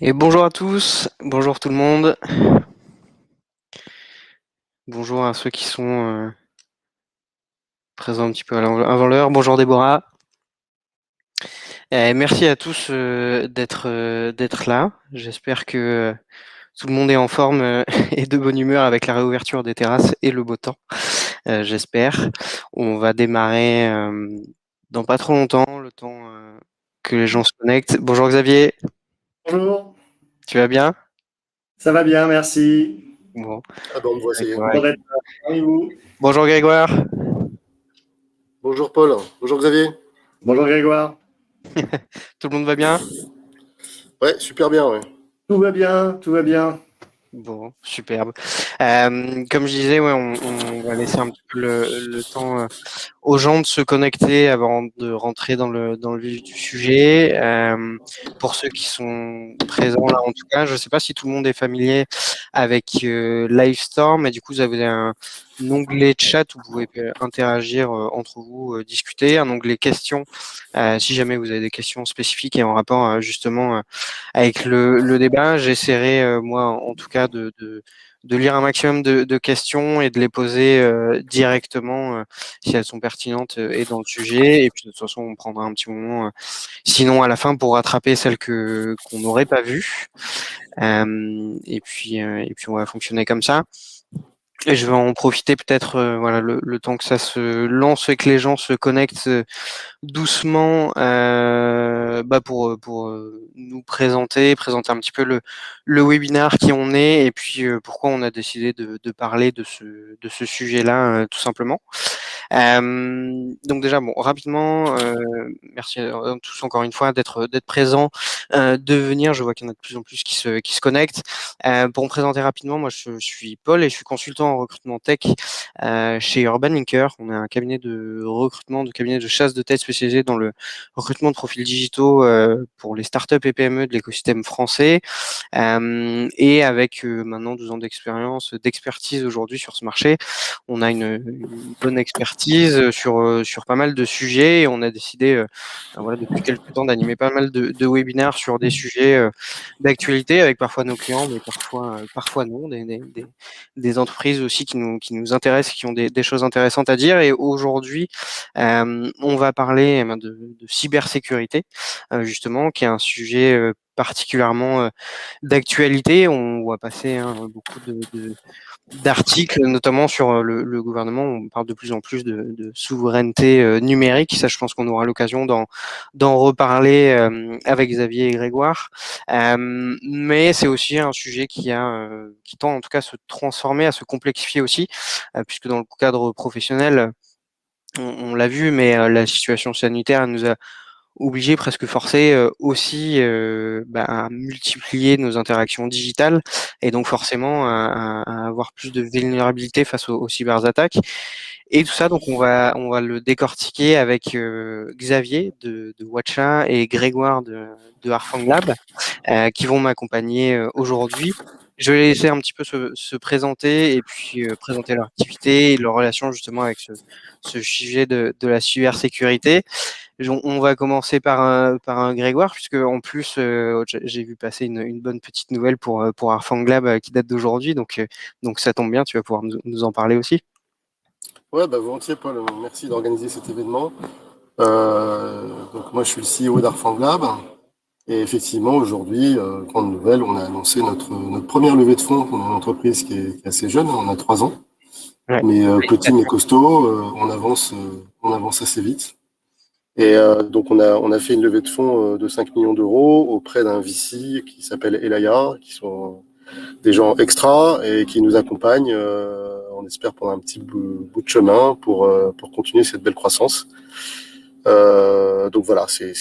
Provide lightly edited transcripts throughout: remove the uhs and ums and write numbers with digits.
Et bonjour à tous, bonjour tout le monde, bonjour à ceux qui sont présents un petit peu avant l'heure, bonjour Déborah. Merci à tous d'être là. J'espère que tout le monde est en forme et de bonne humeur avec la réouverture des terrasses et le beau temps, j'espère. On va démarrer dans pas trop longtemps, le temps que les gens se connectent. Bonjour Xavier, Bonjour, tu vas bien? ça va bien, merci. Bon, Ah ben on me voit, ça y est. Grégoire. Content d'être parmi vous. Bonjour Grégoire, Bonjour Paul, bonjour Xavier. Bonjour Grégoire. tout le monde va bien? Ouais, super bien, ouais. Tout va bien, tout va bien. Bon, superbe. Comme je disais, ouais, on va laisser un petit peu le temps aux gens de se connecter avant de rentrer dans le vif du sujet. Pour ceux qui sont présents là, en tout cas, je ne sais pas si tout le monde est familier avec Livestorm, mais du coup, vous avez un onglet chat où vous pouvez interagir entre vous, discuter, un onglet questions, si jamais vous avez des questions spécifiques et en rapport justement avec le débat. J'essaierai, moi, en tout cas, de lire un maximum de questions et de les poser directement si elles sont pertinentes et dans le sujet. Et puis, de toute façon, on prendra un petit moment, sinon à la fin, pour rattraper celles qu'on n'aurait pas vues. Et puis, on va fonctionner comme ça. Et je vais en profiter peut-être, voilà, le temps que ça se lance et que les gens se connectent doucement, pour nous présenter un petit peu le webinaire qui on est et puis pourquoi on a décidé de parler de ce sujet-là, tout simplement. Donc déjà, bon, rapidement, merci à tous encore une fois d'être présents, de venir. Je vois qu'il y en a de plus en plus qui se connectent. Pour me présenter rapidement, moi je suis Paul et je suis consultant en recrutement tech chez Urban Linker. On est un cabinet de recrutement, de cabinet de chasse de tête spécialisé dans le recrutement de profils digitaux pour les startups et PME de l'écosystème français. Et avec maintenant 12 ans d'expérience, d'expertise aujourd'hui sur ce marché, on a une bonne expertise sur pas mal de sujets et on a décidé voilà, depuis quelques temps d'animer pas mal de webinaires sur des sujets d'actualité avec parfois nos clients, mais parfois non, des entreprises aussi qui nous intéressent, qui ont des choses intéressantes à dire. Et aujourd'hui, on va parler de cybersécurité, justement, qui est un sujet particulièrement d'actualité. On voit passer beaucoup d'articles, notamment sur le gouvernement. On parle de plus en plus de souveraineté numérique. Ça, je pense qu'on aura l'occasion d'en reparler avec Xavier et Grégoire. Mais c'est aussi un sujet qui tend en tout cas à se transformer, à se complexifier aussi, puisque dans le cadre professionnel, on l'a vu, mais la situation sanitaire nous a obligés, presque forcés aussi à multiplier nos interactions digitales et donc forcément à avoir plus de vulnérabilité face aux cyberattaques. Et tout ça, donc on va le décortiquer avec Xavier de Watcha et Grégoire de Harfang Lab qui vont m'accompagner aujourd'hui. Je vais les laisser un petit peu se présenter et puis présenter leur activité et leur relation justement avec ce sujet de la cybersécurité. On va commencer par un Grégoire, puisque en plus, j'ai vu passer une bonne petite nouvelle pour Arfang Lab qui date d'aujourd'hui, donc ça tombe bien, tu vas pouvoir nous en parler aussi. Ouais, bah volontiers Paul, merci d'organiser cet événement. Donc moi je suis le CEO d'Arfang Lab et effectivement aujourd'hui, grande nouvelle, on a annoncé notre première levée de fonds. On a une entreprise qui est assez jeune, on a 3 ans, Ouais. mais petit mais costaud, on avance assez vite. Et donc on a fait une levée de fonds de 5 millions d'euros auprès d'un VC qui s'appelle Elaya, qui sont des gens extra et qui nous accompagnent, on espère, pendant un petit bout de chemin pour continuer cette belle croissance. Donc voilà, c'est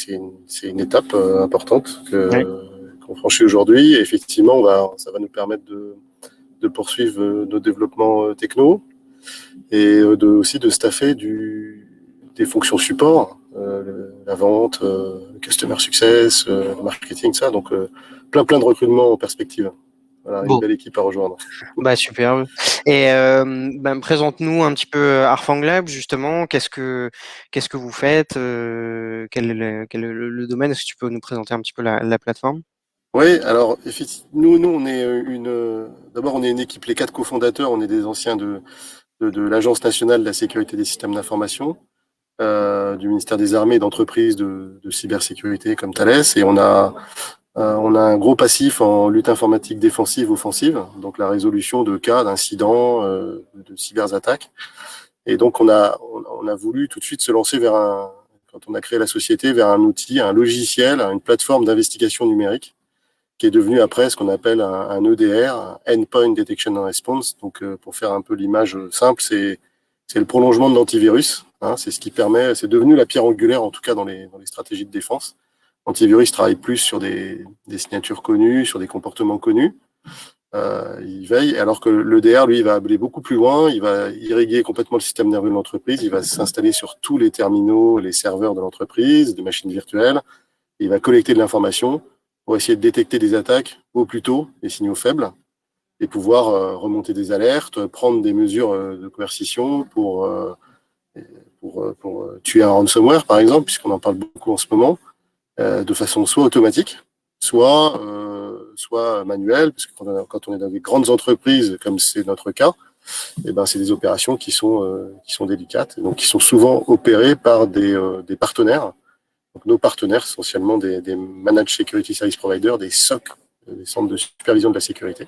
une étape importante Ouais. qu'on franchit aujourd'hui. Et effectivement, ça va nous permettre de poursuivre nos développements techno et aussi de staffer des fonctions support, la vente, le customer success, le marketing, ça. Donc plein de recrutements en perspective. Voilà, une Bon, belle équipe à rejoindre. bah super. Et présente-nous un petit peu Arfang Lab, justement. Qu'est-ce que vous faites? Quel est le domaine? Est-ce que tu peux nous présenter un petit peu la plateforme? Oui, alors effectivement, nous on est d'abord on est une équipe, les 4 cofondateurs, on est des anciens de l'Agence nationale de la sécurité des systèmes d'information, du ministère des Armées et d'entreprises de cybersécurité comme Thales, et on a un gros passif en lutte informatique défensive, offensive, donc la résolution de cas, d'incidents, de cyberattaques. Et donc on a voulu tout de suite se lancer quand on a créé la société, vers un outil, un logiciel, une plateforme d'investigation numérique, qui est devenu après ce qu'on appelle un EDR, un Endpoint Detection and Response. Donc, pour faire un peu l'image simple, c'est le prolongement de l'antivirus. Hein, c'est ce qui permet, c'est devenu la pierre angulaire, en tout cas dans les stratégies de défense. L'antivirus travaille plus sur des signatures connues, sur des comportements connus. Il veille, alors que l'EDR, lui, il va aller beaucoup plus loin, il va irriguer complètement le système nerveux de l'entreprise, il va s'installer sur tous les terminaux, les serveurs de l'entreprise, des machines virtuelles, et il va collecter de l'information pour essayer de détecter des attaques au plus tôt, les signaux faibles, et pouvoir remonter des alertes, prendre des mesures de coercition pour tuer un ransomware, par exemple, puisqu'on en parle beaucoup en ce moment, de façon soit automatique, soit manuelle, parce que quand on est dans des grandes entreprises, comme c'est notre cas, eh ben, c'est des opérations qui sont délicates, donc qui sont souvent opérées par des partenaires. Donc, nos partenaires, essentiellement des Managed Security Service Providers, des SOC, des centres de supervision de la sécurité,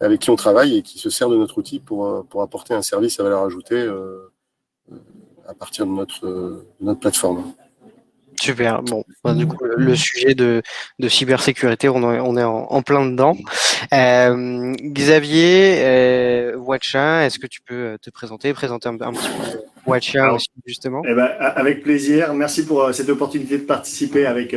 avec qui on travaille et qui se servent de notre outil pour apporter un service à valeur ajoutée à partir de notre plateforme. Super. Bon, du coup, le sujet de cybersécurité, on est en plein dedans. Xavier, Watcha, est-ce que tu peux te présenter un petit peu Watcha aussi, justement? Eh ben, avec plaisir. Merci pour cette opportunité de participer avec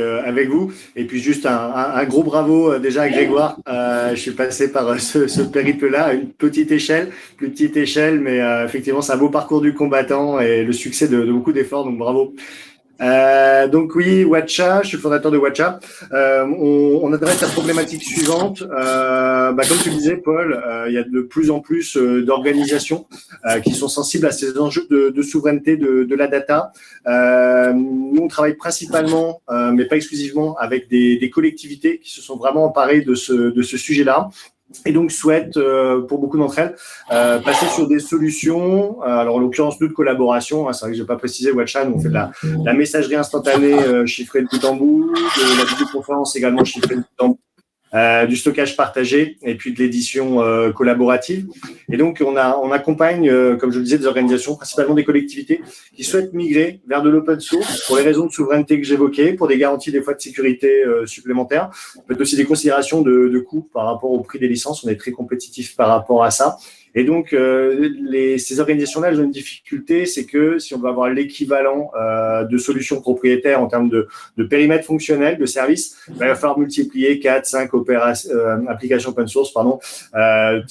vous. Et puis juste un gros bravo déjà à Grégoire. Je suis passé par ce périple-là à une petite échelle, plus petite échelle, mais effectivement, c'est un beau parcours du combattant et le succès de beaucoup d'efforts. Donc bravo. Donc oui, Watcha, je suis le fondateur de Watcha. On adresse la problématique suivante. Comme tu le disais, Paul, il y a de plus en plus d'organisations qui sont sensibles à ces enjeux de souveraineté de la data. Nous, on travaille principalement, mais pas exclusivement, avec des collectivités qui se sont vraiment emparées de ce sujet-là. Et donc souhaitent, pour beaucoup d'entre elles, passer sur des solutions. Alors en l'occurrence, nous de collaboration, hein, c'est vrai que je n'ai pas précisé, Watcha, nous on fait de la messagerie instantanée chiffrée de bout en bout, de la vidéoconférence également chiffrée de bout en bout, du stockage partagé et puis de l'édition collaborative. Et donc on accompagne, comme je le disais, des organisations, principalement des collectivités, qui souhaitent migrer vers de l'open source pour les raisons de souveraineté que j'évoquais, pour des garanties des fois de sécurité supplémentaires, peut-être aussi des considérations de coûts par rapport au prix des licences. On est très compétitif par rapport à ça. Et donc, ces organisations-là, elles ont une difficulté, c'est que si on veut avoir l'équivalent de solutions propriétaires en termes de périmètre fonctionnel, de services, il va falloir multiplier 4, 5 applications open source,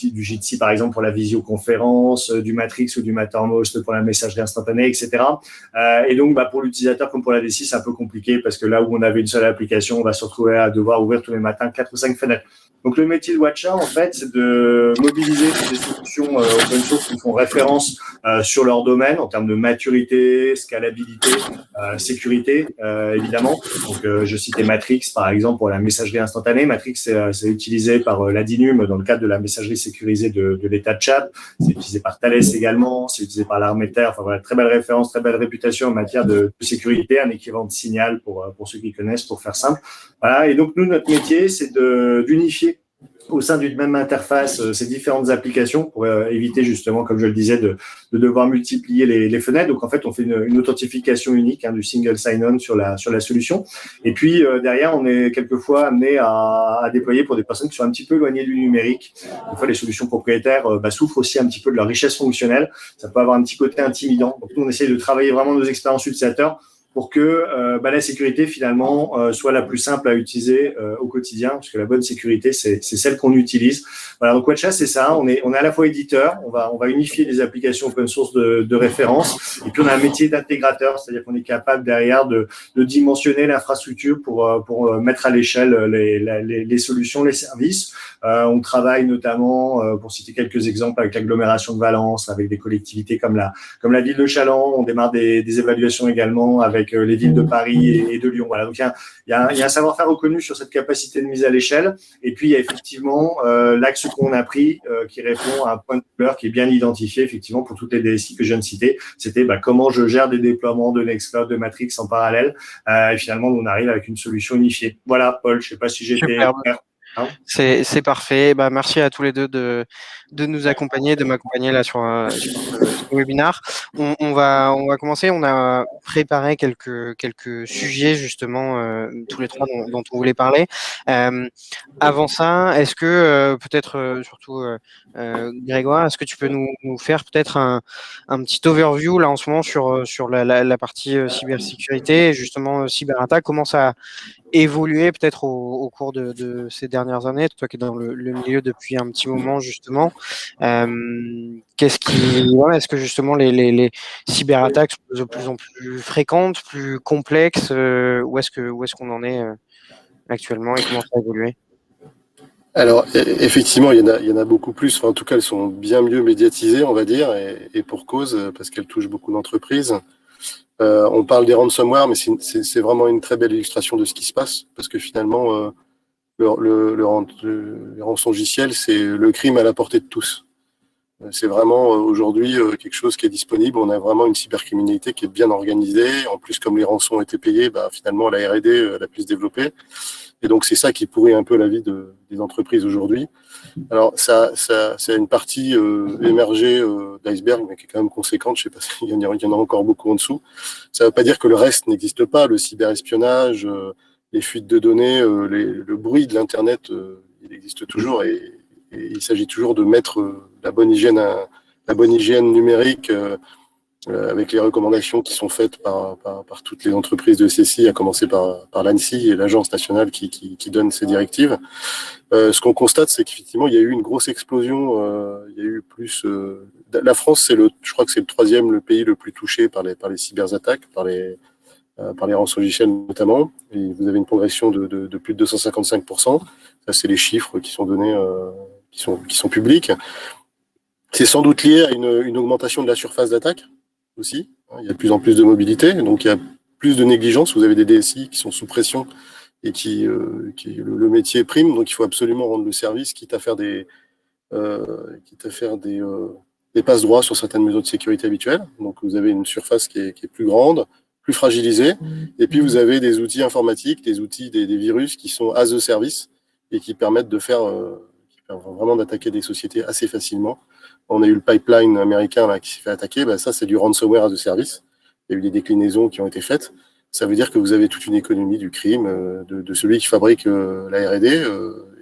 du Jitsi par exemple pour la visioconférence, du Matrix ou du Mattermost pour la messagerie instantanée, etc. Et donc, pour l'utilisateur comme pour la DSI, c'est un peu compliqué parce que là où on avait une seule application, on va se retrouver à devoir ouvrir tous les matins 4 ou 5 fenêtres. Donc, le métier de Watcha, en fait, c'est de mobiliser des solutions open source qui font référence sur leur domaine en termes de maturité, scalabilité, sécurité, évidemment. Donc, je citais Matrix, par exemple, pour la messagerie instantanée. Matrix, c'est utilisé par l'ADINUM dans le cadre de la messagerie sécurisée de l'État de Tchad. C'est utilisé par Thales également. C'est utilisé par l'armée de terre. Enfin, voilà, très belle référence, très belle réputation en matière de sécurité, un équivalent de Signal pour ceux qui connaissent, pour faire simple. Voilà. Et donc, nous, notre métier, c'est d'unifier au sein d'une même interface ces différentes applications pour éviter justement, comme je le disais, de devoir multiplier les fenêtres. Donc, en fait, on fait une authentification unique du single sign-on sur la solution. Et puis, derrière, on est quelquefois amené à déployer pour des personnes qui sont un petit peu éloignées du numérique. Des fois, les solutions propriétaires souffrent aussi un petit peu de leur richesse fonctionnelle. Ça peut avoir un petit côté intimidant. Donc, nous, on essaye de travailler vraiment nos expériences utilisateurs pour que la sécurité finalement soit la plus simple à utiliser au quotidien, parce que la bonne sécurité c'est celle qu'on utilise. Voilà, donc Watcha c'est ça, on est à la fois éditeur, on va unifier des applications open source de référence, et puis on a un métier d'intégrateur, c'est-à-dire qu'on est capable derrière de dimensionner l'infrastructure pour mettre à l'échelle les solutions, les services. On travaille notamment, pour citer quelques exemples, avec l'agglomération de Valence, avec des collectivités comme la ville de Challans. On démarre des évaluations également avec avec les villes de Paris et de Lyon. Voilà, donc il y a un savoir-faire reconnu sur cette capacité de mise à l'échelle. Et puis il y a effectivement l'axe qu'on a pris qui répond à un point de couleur qui est bien identifié effectivement pour toutes les DSI que je viens de citer. C'était comment je gère des déploiements de Nextcloud, de Matrix en parallèle. Et finalement, on arrive avec une solution unifiée. Voilà, Paul, je sais pas si j'étais clair. Hein, c'est parfait. Bah, merci à tous les deux de nous accompagner, de m'accompagner là sur ce webinaire. On va commencer. On a préparé quelques sujets justement tous les trois dont on voulait parler. Avant ça, est-ce que peut-être surtout Grégoire, est-ce que tu peux nous faire peut-être un petit overview là en ce moment sur la partie cybersécurité, justement cyberattaque, comment ça évolué peut-être au cours de ces dernières années, toi qui es dans le milieu depuis un petit moment justement. Est-ce que justement les cyberattaques sont de plus en plus fréquentes, plus complexes, où est-ce qu'on en est actuellement et comment ça a évolué? Alors, effectivement, il y en a beaucoup plus. Enfin, en tout cas, elles sont bien mieux médiatisées, on va dire, et pour cause, parce qu'elles touchent beaucoup d'entreprises. On parle des ransomware, mais c'est vraiment une très belle illustration de ce qui se passe, parce que finalement, le rançongiciel, c'est le crime à la portée de tous. C'est vraiment aujourd'hui quelque chose qui est disponible. On a vraiment une cybercriminalité qui est bien organisée. En plus, comme les rançons ont été payés, finalement, la R&D elle a pu se développer. Et donc, c'est ça qui pourrit un peu la vie des entreprises aujourd'hui. Alors, ça c'est une partie émergée d'iceberg, mais qui est quand même conséquente. Je sais pas s'il y en a encore beaucoup en dessous. Ça ne veut pas dire que le reste n'existe pas. Le cyberespionnage, les fuites de données, le bruit de l'Internet, il existe toujours. Et il s'agit toujours de mettre la bonne hygiène numérique avec les recommandations qui sont faites par toutes les entreprises de CCI, à commencer par l'ANSSI et l'Agence nationale qui donne ces directives. Ce qu'on constate, c'est qu'effectivement, il y a eu une grosse explosion. Il y a eu plus. La France, je crois que c'est le pays le plus touché par les cyberattaques, par les rançongiciels notamment. Et vous avez une progression de plus de 255%. Ça, c'est les chiffres qui sont donnés, qui sont publics. C'est sans doute lié à une augmentation de la surface d'attaque aussi. Il y a de plus en plus de mobilité, donc il y a plus de négligence. Vous avez des DSI qui sont sous pression et le métier prime, donc il faut absolument rendre le service, quitte à faire des passe-droits sur certaines mesures de sécurité habituelles. Donc vous avez une surface qui est plus grande, plus fragilisée, et puis vous avez des outils informatiques, des virus qui sont as a service et qui permettent vraiment d'attaquer des sociétés assez facilement. On a eu le pipeline américain là, qui s'est fait attaquer, ça c'est du ransomware as a service. Il y a eu des déclinaisons qui ont été faites. Ça veut dire que vous avez toute une économie du crime, de celui qui fabrique la R&D,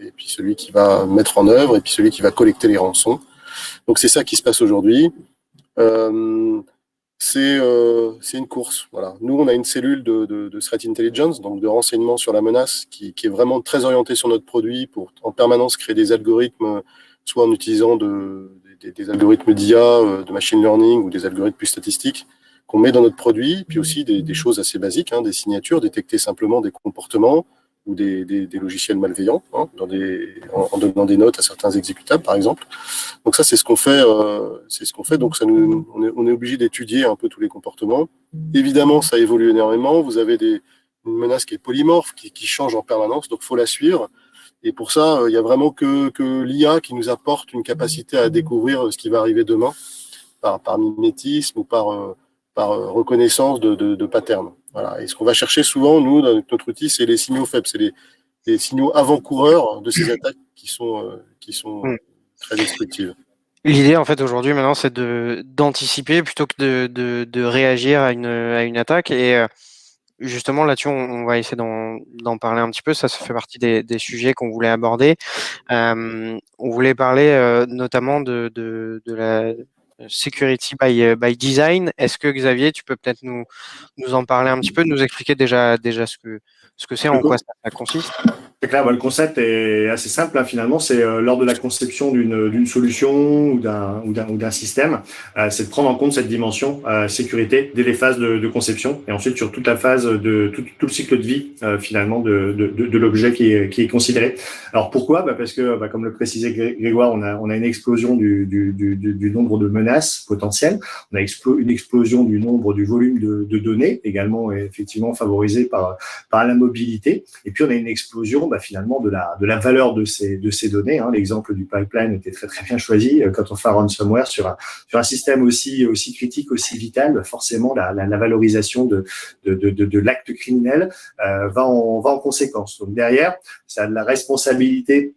et puis celui qui va mettre en œuvre, et puis celui qui va collecter les rançons. Donc c'est ça qui se passe aujourd'hui. C'est une course. Voilà. Nous, on a une cellule de threat intelligence, donc de renseignement sur la menace, qui est vraiment très orientée sur notre produit pour en permanence créer des algorithmes, soit en utilisant des algorithmes d'IA, de machine learning ou des algorithmes plus statistiques qu'on met dans notre produit, puis aussi des choses assez basiques, des signatures, détecter simplement des comportements ou des logiciels malveillants, en donnant des notes à certains exécutables, par exemple. Donc ça, c'est ce qu'on fait. Donc on est obligé d'étudier un peu tous les comportements. Évidemment, ça évolue énormément. Vous avez une menace qui est polymorphe, qui change en permanence, donc faut la suivre. Et pour ça, il y a vraiment que l'IA qui nous apporte une capacité à découvrir ce qui va arriver demain, par mimétisme ou par reconnaissance de patterns. Voilà. Et ce qu'on va chercher souvent, nous, dans notre outil, c'est les signaux faibles, c'est les signaux avant-coureurs de ces attaques qui sont très destructives. L'idée, en fait, aujourd'hui, maintenant, c'est d'anticiper plutôt que de réagir à une attaque. Et justement, là-dessus, on va essayer d'en parler un petit peu. Ça fait partie des sujets qu'on voulait aborder. On voulait parler notamment de la security by design. Est-ce que Xavier, tu peux peut-être nous en parler un petit peu, nous expliquer déjà ce que c'est, en quoi ça consiste? C'est clair, le concept est assez simple, hein, finalement. C'est lors de la conception d'une solution ou d'un système, c'est de prendre en compte cette dimension sécurité dès les phases de conception et ensuite sur toute la phase de tout le cycle de vie finalement de l'objet qui est considéré. Alors pourquoi? Parce que comme le précisait Grégoire, on a une explosion du nombre de menaces potentielles, on a une explosion du nombre du volume de données, également effectivement favorisé par la mobilité, et puis on a une explosion finalement de la valeur de ces données. Hein. L'exemple du pipeline était très très bien choisi. Quand on fait un ransomware sur un système aussi critique, aussi vital, forcément la valorisation de l'acte criminel va en conséquence. Donc derrière, ça a de la responsabilité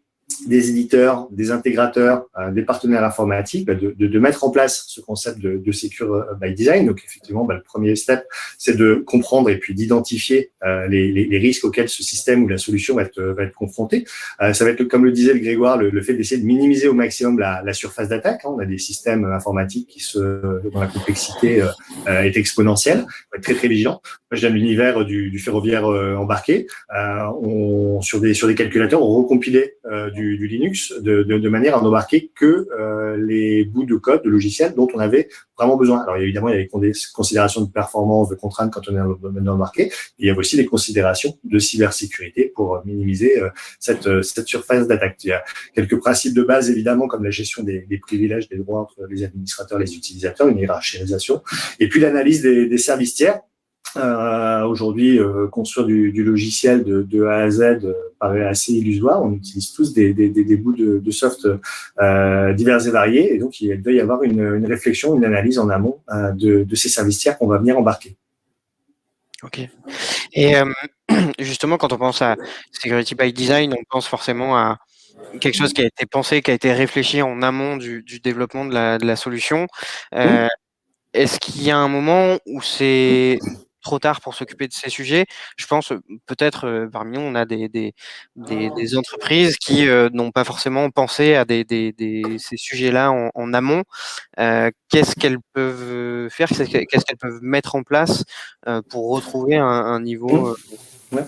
des éditeurs, des intégrateurs, des partenaires informatiques, de mettre en place ce concept de Secure by Design. Donc effectivement, le premier step, c'est de comprendre et puis d'identifier les risques auxquels ce système ou la solution va être confrontée. Ça va être, comme le disait le Grégoire, le fait d'essayer de minimiser au maximum la surface d'attaque. Hein. On a des systèmes informatiques dont la complexité est exponentielle. On va être très très vigilant. Moi, je viens de l'univers du ferroviaire embarqué. Sur des calculateurs, on recompilait du Linux de manière à n'embarquer que les bouts de code, de logiciel dont on avait vraiment besoin. Alors évidemment, il y avait des considérations de performance, de contraintes quand on est dans le domaine embarqué. Il y avait aussi des considérations de cybersécurité pour minimiser cette surface d'attaque. Il y a quelques principes de base, évidemment, comme la gestion des privilèges, des droits entre les administrateurs et les utilisateurs, une hiérarchisation, et puis l'analyse des services tiers. Aujourd'hui, construire du logiciel de A à Z paraît assez illusoire. On utilise tous des bouts de soft divers et variés, et donc il doit y avoir une réflexion, une analyse en amont de ces services tiers qu'on va venir embarquer. Ok. Et justement, quand on pense à Security by Design, on pense forcément à quelque chose qui a été pensé, qui a été réfléchi en amont du développement de la solution. Est-ce qu'il y a un moment où c'est trop tard pour s'occuper de ces sujets? Je pense peut-être parmi nous, on a des entreprises qui n'ont pas forcément pensé à ces sujets-là en amont. Qu'est-ce qu'elles peuvent faire? Qu'est-ce qu'elles peuvent mettre en place pour retrouver un niveau Ouais.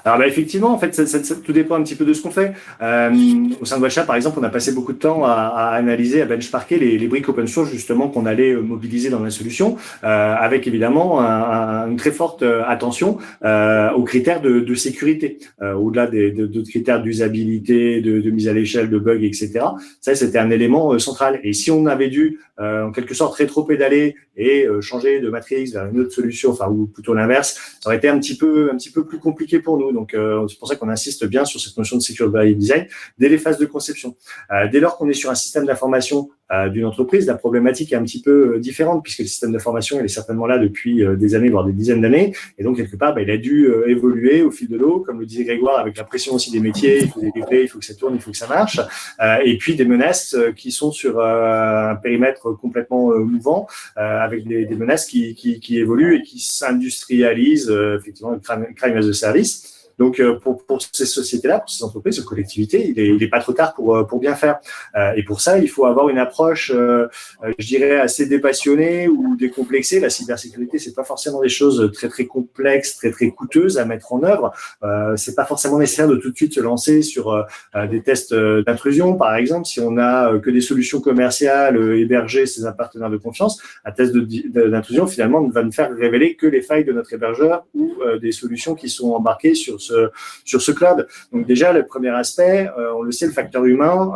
Alors effectivement, en fait, ça tout dépend un petit peu de ce qu'on fait. Au sein de Watcha, par exemple, on a passé beaucoup de temps à analyser, à benchmarker les briques open source justement qu'on allait mobiliser dans la solution, avec évidemment une très forte attention aux critères de sécurité, au-delà d'autres critères d'usabilité, de mise à l'échelle, de bugs, etc. Ça, c'était un élément central. Et si on avait dû en quelque sorte rétro-pédaler et changer de matrix vers une autre solution, enfin ou plutôt l'inverse, ça aurait été un petit peu plus compliqué pour nous. Donc c'est pour ça qu'on insiste bien sur cette notion de Secure by Design dès les phases de conception. Dès lors qu'on est sur un système d'information d'une entreprise, la problématique est un petit peu différente puisque le système d'information il est certainement là depuis des années, voire des dizaines d'années, et donc quelque part il a dû évoluer au fil de l'eau, comme le disait Grégoire, avec la pression aussi des métiers, il faut délivrer, il faut que ça tourne, il faut que ça marche, et puis des menaces qui sont sur un périmètre complètement mouvant, avec des menaces qui évoluent et qui s'industrialisent, effectivement, le crime as a service. Donc, pour ces sociétés-là, pour ces entreprises, ces collectivités, il est pas trop tard pour bien faire. Et pour ça, il faut avoir une approche, je dirais, assez dépassionnée ou décomplexée. La cybersécurité, c'est pas forcément des choses très très complexes, très très coûteuses à mettre en œuvre. C'est pas forcément nécessaire de tout de suite se lancer sur des tests d'intrusion, par exemple. Si on a que des solutions commerciales hébergées chez un partenaire de confiance, un test d'intrusion finalement ne va nous faire révéler que les failles de notre hébergeur ou des solutions qui sont embarquées sur ce cloud. Donc déjà, le premier aspect, on le sait, le facteur humain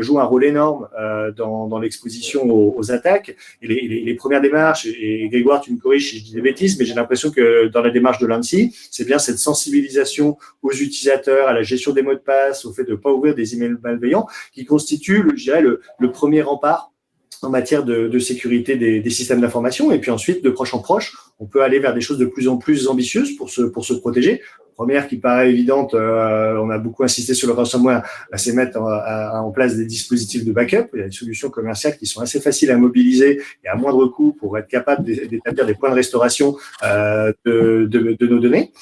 joue un rôle énorme dans l'exposition aux attaques. Et les premières démarches, et Grégoire, tu me corriges si je dis des bêtises, mais j'ai l'impression que dans la démarche de l'ANSSI, c'est bien cette sensibilisation aux utilisateurs, à la gestion des mots de passe, au fait de ne pas ouvrir des emails malveillants, qui constitue, je dirais, le premier rempart en matière de sécurité des systèmes d'information. Et puis ensuite, de proche en proche, on peut aller vers des choses de plus en plus ambitieuses pour se protéger. Première qui paraît évidente, on a beaucoup insisté sur le ransomware, c'est mettre en place des dispositifs de backup. Il y a des solutions commerciales qui sont assez faciles à mobiliser et à moindre coût pour être capable d'établir des points de restauration de nos données.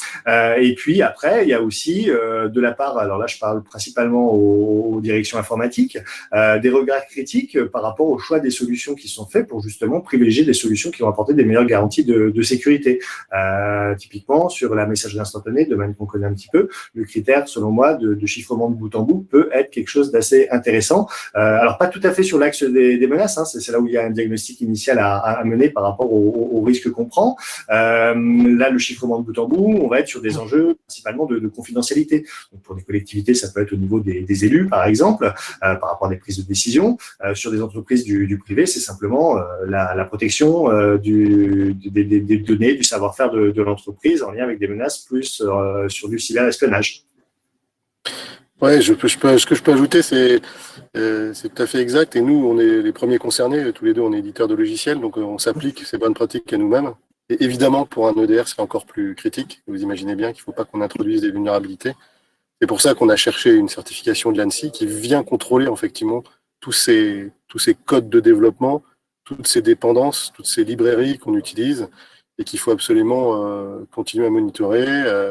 Et puis après, il y a aussi de la part, alors là je parle principalement aux directions informatiques, des regards critiques par rapport au choix des solutions qui sont faites pour justement privilégier des solutions qui vont apporter des meilleures garanties de sécurité. Typiquement sur la messagerie instantanée, de domaine qu'on connaît un petit peu, le critère, selon moi, de chiffrement de bout en bout peut être quelque chose d'assez intéressant. Alors, pas tout à fait sur l'axe des menaces, hein, c'est là où il y a un diagnostic initial à mener par rapport au risque qu'on prend. Là, le chiffrement de bout en bout, on va être sur des enjeux principalement de confidentialité. Donc, pour des collectivités, ça peut être au niveau des élus, par exemple, par rapport à des prises de décision. Sur des entreprises du privé, c'est simplement la protection des données, du savoir-faire de l'entreprise en lien avec des menaces plus sur du cyberespionnage. Ouais, ce que je peux ajouter, c'est tout à fait exact. Et nous, on est les premiers concernés. Tous les deux, on est éditeurs de logiciels, donc on s'applique ces bonnes pratiques à nous-mêmes. Et évidemment, pour un EDR, c'est encore plus critique. Vous imaginez bien qu'il ne faut pas qu'on introduise des vulnérabilités. C'est pour ça qu'on a cherché une certification de l'ANSSI qui vient contrôler effectivement tous ces codes de développement, toutes ces dépendances, toutes ces librairies qu'on utilise et qu'il faut absolument continuer à monitorer.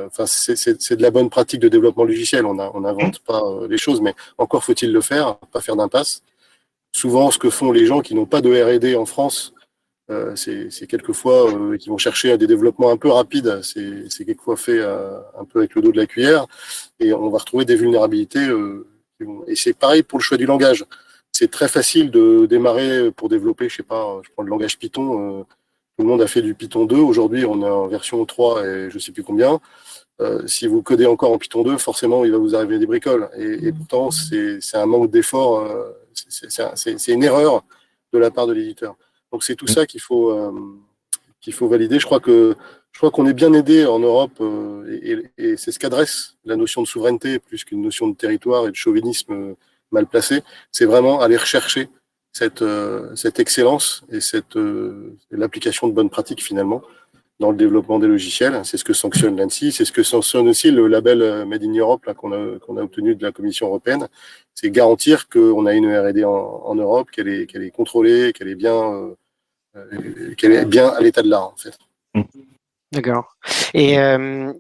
Enfin, c'est de la bonne pratique de développement logiciel. On n'invente pas les choses, mais encore faut-il le faire, pas faire d'impasse. Souvent, ce que font les gens qui n'ont pas de R&D en France, c'est quelquefois qui vont chercher des développements un peu rapides. C'est quelquefois fait un peu avec le dos de la cuillère, et on va retrouver des vulnérabilités. Et c'est pareil pour le choix du langage. C'est très facile de démarrer pour développer, je sais pas, je prends le langage Python. Tout le monde a fait du Python 2. Aujourd'hui, on est en version 3 et je sais plus combien. Si vous codez encore en Python 2, forcément, il va vous arriver des bricoles. Et pourtant, c'est un manque d'effort. C'est une erreur de la part de l'éditeur. Donc c'est tout ça qu'il faut valider. Je crois qu'on est bien aidé en Europe et c'est ce qu'adresse la notion de souveraineté plus qu'une notion de territoire et de chauvinisme mal placé. C'est vraiment aller rechercher cette excellence et l'application de bonnes pratiques finalement dans le développement des logiciels. C'est ce que sanctionne l'ANSSI, c'est ce que sanctionne aussi le label Made in Europe là, qu'on a obtenu de la Commission européenne. C'est garantir qu'on a une R&D en Europe, qu'elle est contrôlée, qu'elle est bien à l'état de l'art en fait. D'accord. Et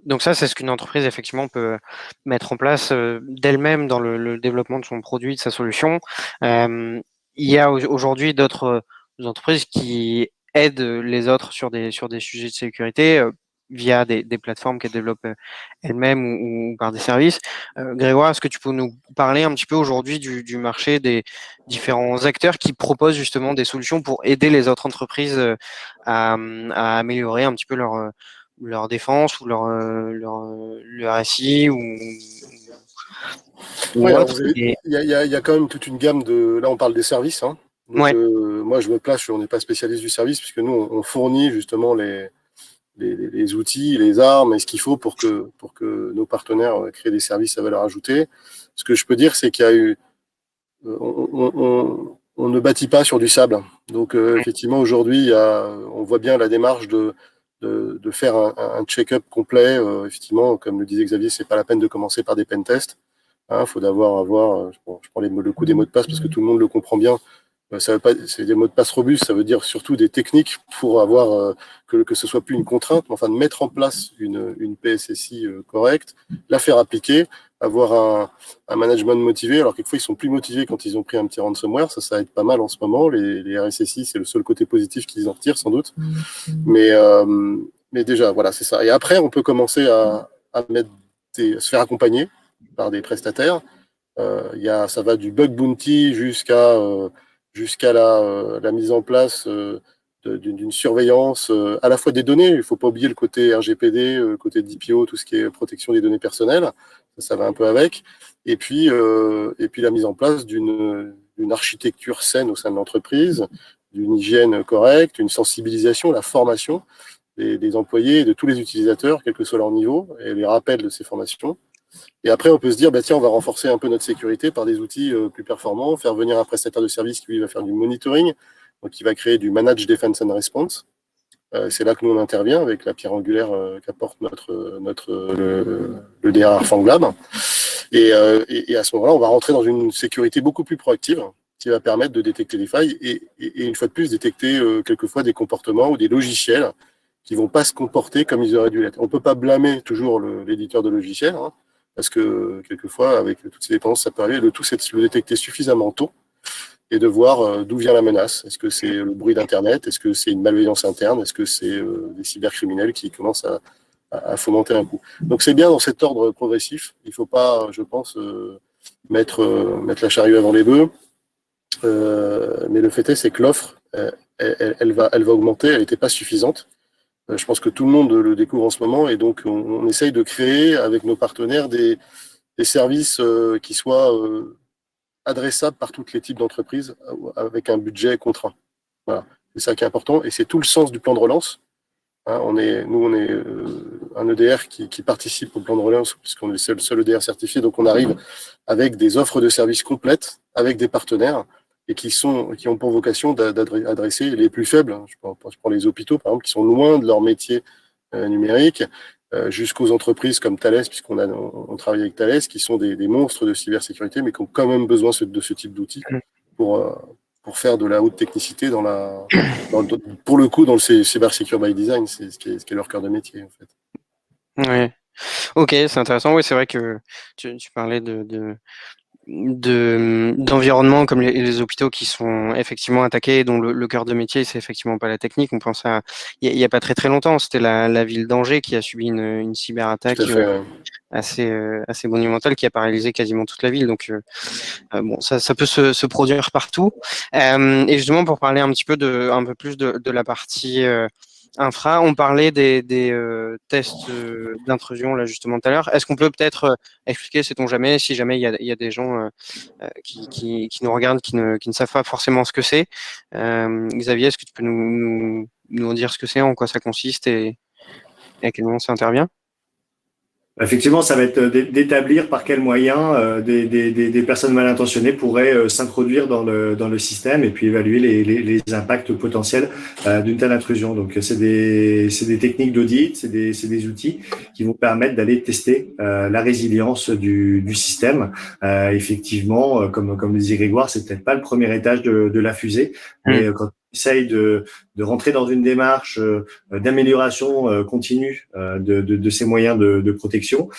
donc ça, c'est ce qu'une entreprise effectivement peut mettre en place d'elle-même dans le développement de son produit, de sa solution. Il y a aujourd'hui d'autres entreprises qui aident les autres sur des sujets de sécurité via des plateformes qu'elles développent elles-mêmes ou par des services. Grégoire, est-ce que tu peux nous parler un petit peu aujourd'hui du marché des différents acteurs qui proposent justement des solutions pour aider les autres entreprises à améliorer un petit peu leur défense ou leur RSI ou Ouais, autre. il y a quand même toute une gamme de. Là, on parle des services. Hein. Donc, Ouais. moi, je me place, on n'est pas spécialiste du service, puisque nous, on fournit justement les outils, les armes et ce qu'il faut pour que nos partenaires créent des services à valeur ajoutée. Ce que je peux dire, c'est qu'il y a eu. On ne bâtit pas sur du sable. Donc, effectivement, aujourd'hui, on voit bien la démarche de faire un check-up complet. Effectivement, comme le disait Xavier, c'est pas la peine de commencer par des pen tests. Il faut avoir, je prends le coup des mots de passe parce que tout le monde le comprend bien. Ça veut pas, c'est des mots de passe robustes, ça veut dire surtout des techniques pour avoir que ce soit plus une contrainte, mais enfin de mettre en place une PSSI correcte, la faire appliquer, avoir un management motivé. Alors quelquefois ils sont plus motivés quand ils ont pris un petit ransomware, ça aide pas mal en ce moment. Les RSSI, c'est le seul côté positif qu'ils en retirent sans doute. Mais déjà voilà, c'est ça. Et après on peut commencer à se faire accompagner par des prestataires. Ça va du bug bounty jusqu'à la mise en place d'une surveillance à la fois des données. Il ne faut pas oublier le côté RGPD, le côté DPO, tout ce qui est protection des données personnelles. Ça va un peu avec. Et puis la mise en place d'une architecture saine au sein de l'entreprise, d'une hygiène correcte, une sensibilisation, la formation des employés et de tous les utilisateurs, quel que soit leur niveau, et les rappels de ces formations. Et après, on peut se dire, tiens, on va renforcer un peu notre sécurité par des outils plus performants, faire venir un prestataire de service qui, lui, va faire du monitoring, donc qui va créer du Managed Defense and Response. C'est là que nous, on intervient avec la pierre angulaire qu'apporte le DRR FangLab. Et à ce moment-là, on va rentrer dans une sécurité beaucoup plus proactive qui va permettre de détecter les failles et une fois de plus, détecter quelquefois des comportements ou des logiciels qui ne vont pas se comporter comme ils auraient dû l'être. On ne peut pas blâmer toujours l'éditeur de logiciels, hein, parce que quelquefois, avec toutes ces dépendances, ça peut arriver. Le tout, c'est de le détecter suffisamment tôt et de voir d'où vient la menace. Est-ce que c'est le bruit d'Internet? Est-ce que c'est une malveillance interne? Est-ce que c'est des cybercriminels qui commencent à fomenter un coup. Donc c'est bien dans cet ordre progressif. Il ne faut pas, je pense, mettre la charrue avant les bœufs. Mais le fait est, c'est que l'offre, elle va augmenter. Elle n'était pas suffisante. Je pense que tout le monde le découvre en ce moment, et donc on essaye de créer avec nos partenaires des services qui soient adressables par tous les types d'entreprises avec un budget contraint. Voilà. C'est ça qui est important, et c'est tout le sens du plan de relance. Hein, on est un EDR qui participe au plan de relance, puisqu'on est le seul EDR certifié, donc on arrive avec des offres de services complètes, avec des partenaires, et qui ont pour vocation d'adresser les plus faibles. Je prends les hôpitaux, par exemple, qui sont loin de leur métier numérique, jusqu'aux entreprises comme Thales, on travaille avec Thales, qui sont des monstres de cybersécurité, mais qui ont quand même besoin de ce type d'outils pour faire de la haute technicité pour le coup, dans le cyber secure by design, c'est ce qui est leur cœur de métier, en fait. Ouais. Ok, c'est intéressant. Oui, c'est vrai que tu parlais d'environnements comme les hôpitaux qui sont effectivement attaqués, dont le cœur de métier, c'est effectivement pas la technique. On pense il y a pas très très longtemps, c'était la ville d'Angers qui a subi une cyberattaque Tout à fait, ouais. assez monumentale qui a paralysé quasiment toute la ville. Donc bon, ça peut se produire partout. Et justement, pour parler un petit peu un peu plus de la partie infra, on parlait des tests d'intrusion là justement tout à l'heure. Est-ce qu'on peut peut-être expliquer, sait-on jamais, si jamais il y a des gens qui nous regardent, qui ne savent pas forcément ce que c'est. Xavier, est-ce que tu peux nous en dire ce que c'est, en quoi ça consiste et à quel moment ça intervient? Effectivement, ça va être d'établir par quels moyens des personnes mal intentionnées pourraient s'introduire dans le système et puis évaluer les impacts potentiels d'une telle intrusion. Donc, c'est des techniques d'audit, c'est des outils qui vont permettre d'aller tester la résilience du système. Effectivement, comme le disait Grégoire, c'est peut-être pas le premier étage de la fusée, mais quand on essaye de rentrer dans une démarche d'amélioration continue de ces moyens de protection,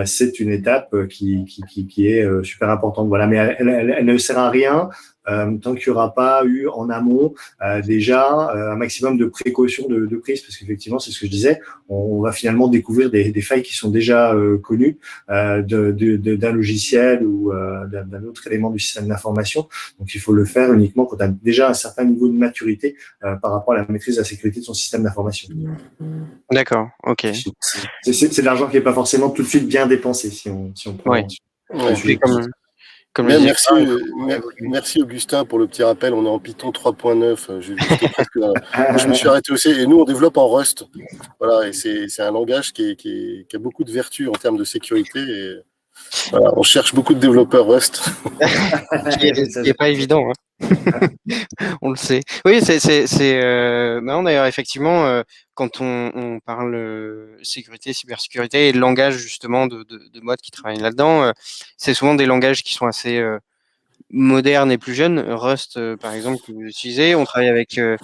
c'est une étape qui est super importante. Voilà, mais elle ne sert à rien tant qu'il n'y aura pas eu en amont déjà un maximum de précautions de prise, parce qu'effectivement, c'est ce que je disais, on va finalement découvrir des failles qui sont déjà connues d'un logiciel ou d'un autre élément du système d'information. Donc, il faut le faire uniquement quand on a déjà un certain niveau de maturité par rapport à la maîtrise de la sécurité de son système d'information. D'accord, ok. C'est de l'argent qui n'est pas forcément tout de suite bien dépensé, si on prend. Ouais. Ouais. Comme merci Augustin pour le petit rappel. On est en Python 3.9. Je me suis arrêté aussi. Et nous, on développe en Rust. Voilà, et c'est un langage qui a beaucoup de vertus en termes de sécurité. Et voilà, on cherche beaucoup de développeurs Rust. qui est pas évident, hein. On le sait. Oui, c'est marrant d'ailleurs, effectivement, quand on parle sécurité, cybersécurité et le langage justement de modes qui travaillent là-dedans, c'est souvent des langages qui sont assez modernes et plus jeunes. Rust, par exemple, que vous utilisez. On travaille avec de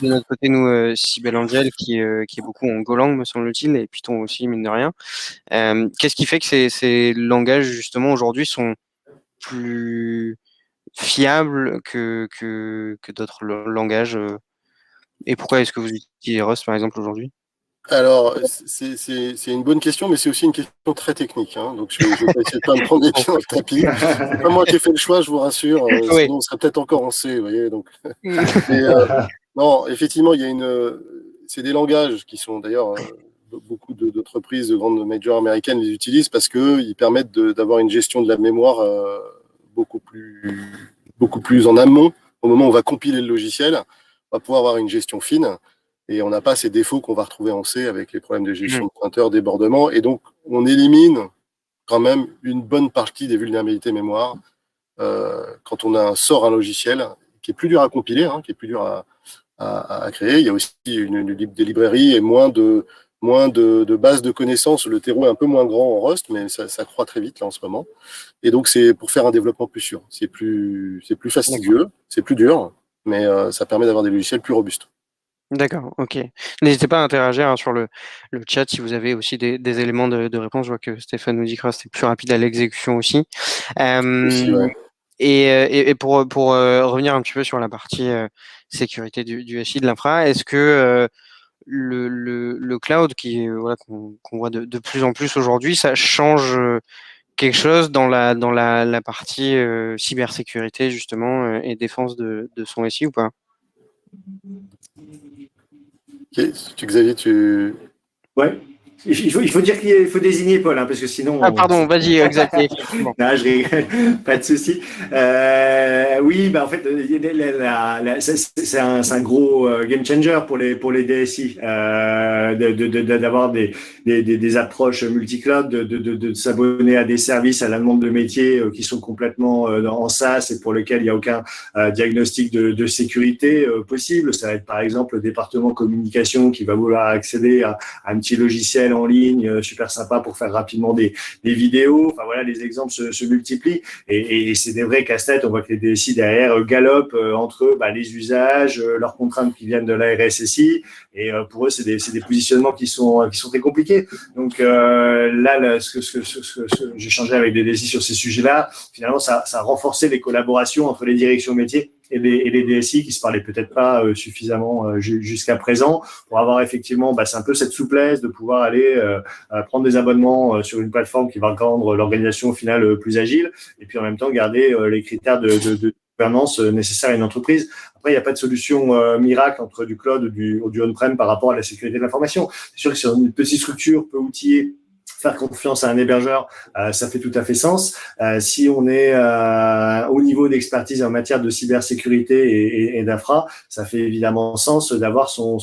notre côté, nous, Sibel qui est beaucoup en Golang, me semble-t-il, et Python aussi, mine de rien. Qu'est-ce qui fait que ces langages, justement, aujourd'hui, sont plus fiables que d'autres langages et pourquoi est-ce que vous utilisez Rust, par exemple, aujourd'hui? Alors, c'est une bonne question, mais c'est aussi une question très technique. Hein. Donc, je vais essayer de pas me prendre les pieds dans le tapis. C'est pas moi qui ai fait le choix, je vous rassure. Oui. Sinon, on serait peut-être encore en C, vous voyez. Donc, mais, non, effectivement, c'est des langages qui sont d'ailleurs beaucoup d'entreprises, de grandes majors américaines les utilisent parce que ils permettent d'avoir une gestion de la mémoire beaucoup plus en amont. Au moment où on va compiler le logiciel, on va pouvoir avoir une gestion fine. Et on n'a pas ces défauts qu'on va retrouver en C avec les problèmes de gestion de pointeurs, débordement. Et donc, on élimine quand même une bonne partie des vulnérabilités mémoire quand on sort un logiciel qui est plus dur à compiler, qui est plus dur à créer. Il y a aussi des librairies et moins de bases de connaissances. Le terreau est un peu moins grand en Rust, mais ça croît très vite là en ce moment. Et donc, c'est pour faire un développement plus sûr. C'est plus fastidieux, c'est plus dur, mais ça permet d'avoir des logiciels plus robustes. D'accord, ok. N'hésitez pas à interagir sur le chat si vous avez aussi des éléments de réponse. Je vois que Stéphane nous dit que c'était plus rapide à l'exécution aussi. Ouais. Et pour revenir un petit peu sur la partie sécurité du SI, de l'infra, est-ce que le cloud voilà, qu'on voit de plus en plus aujourd'hui, ça change quelque chose dans la partie cybersécurité justement et défense de son SI ou pas? Xavier, tu... Ouais. Il faut dire qu'il faut désigner Paul, hein, parce que sinon. Ah pardon, vas-y Xavier, effectivement. Non, je rigole, pas de souci. Oui, bah en fait, c'est un gros game changer pour les DSI d'avoir des approches multi-cloud, de s'abonner à des services à la demande de métiers qui sont complètement en SaaS et pour lesquels il n'y a aucun diagnostic de sécurité possible. Ça va être par exemple le département communication qui va vouloir accéder à un petit logiciel en ligne super sympa pour faire rapidement des vidéos. Enfin voilà, les exemples se multiplient et c'est des vrais casse-têtes. On voit que les DSI derrière galopent entre les usages, leurs contraintes qui viennent de la RSSI et pour eux c'est des positionnements qui sont très compliqués. Donc là, j'ai changé avec des DSI sur ces sujets-là. Finalement, ça a renforcé les collaborations entre les directions métiers et les DSI qui se parlaient peut-être pas suffisamment jusqu'à présent pour avoir effectivement, c'est un peu cette souplesse de pouvoir aller prendre des abonnements sur une plateforme qui va rendre l'organisation au final plus agile et puis en même temps garder les critères de gouvernance nécessaires à une entreprise. Après, il n'y a pas de solution miracle entre du cloud ou du on-prem par rapport à la sécurité de l'information. C'est sûr que sur une petite structure peu outillée, faire confiance à un hébergeur, ça fait tout à fait sens. Si on est au niveau d'expertise en matière de cybersécurité et d'infra, ça fait évidemment sens d'avoir son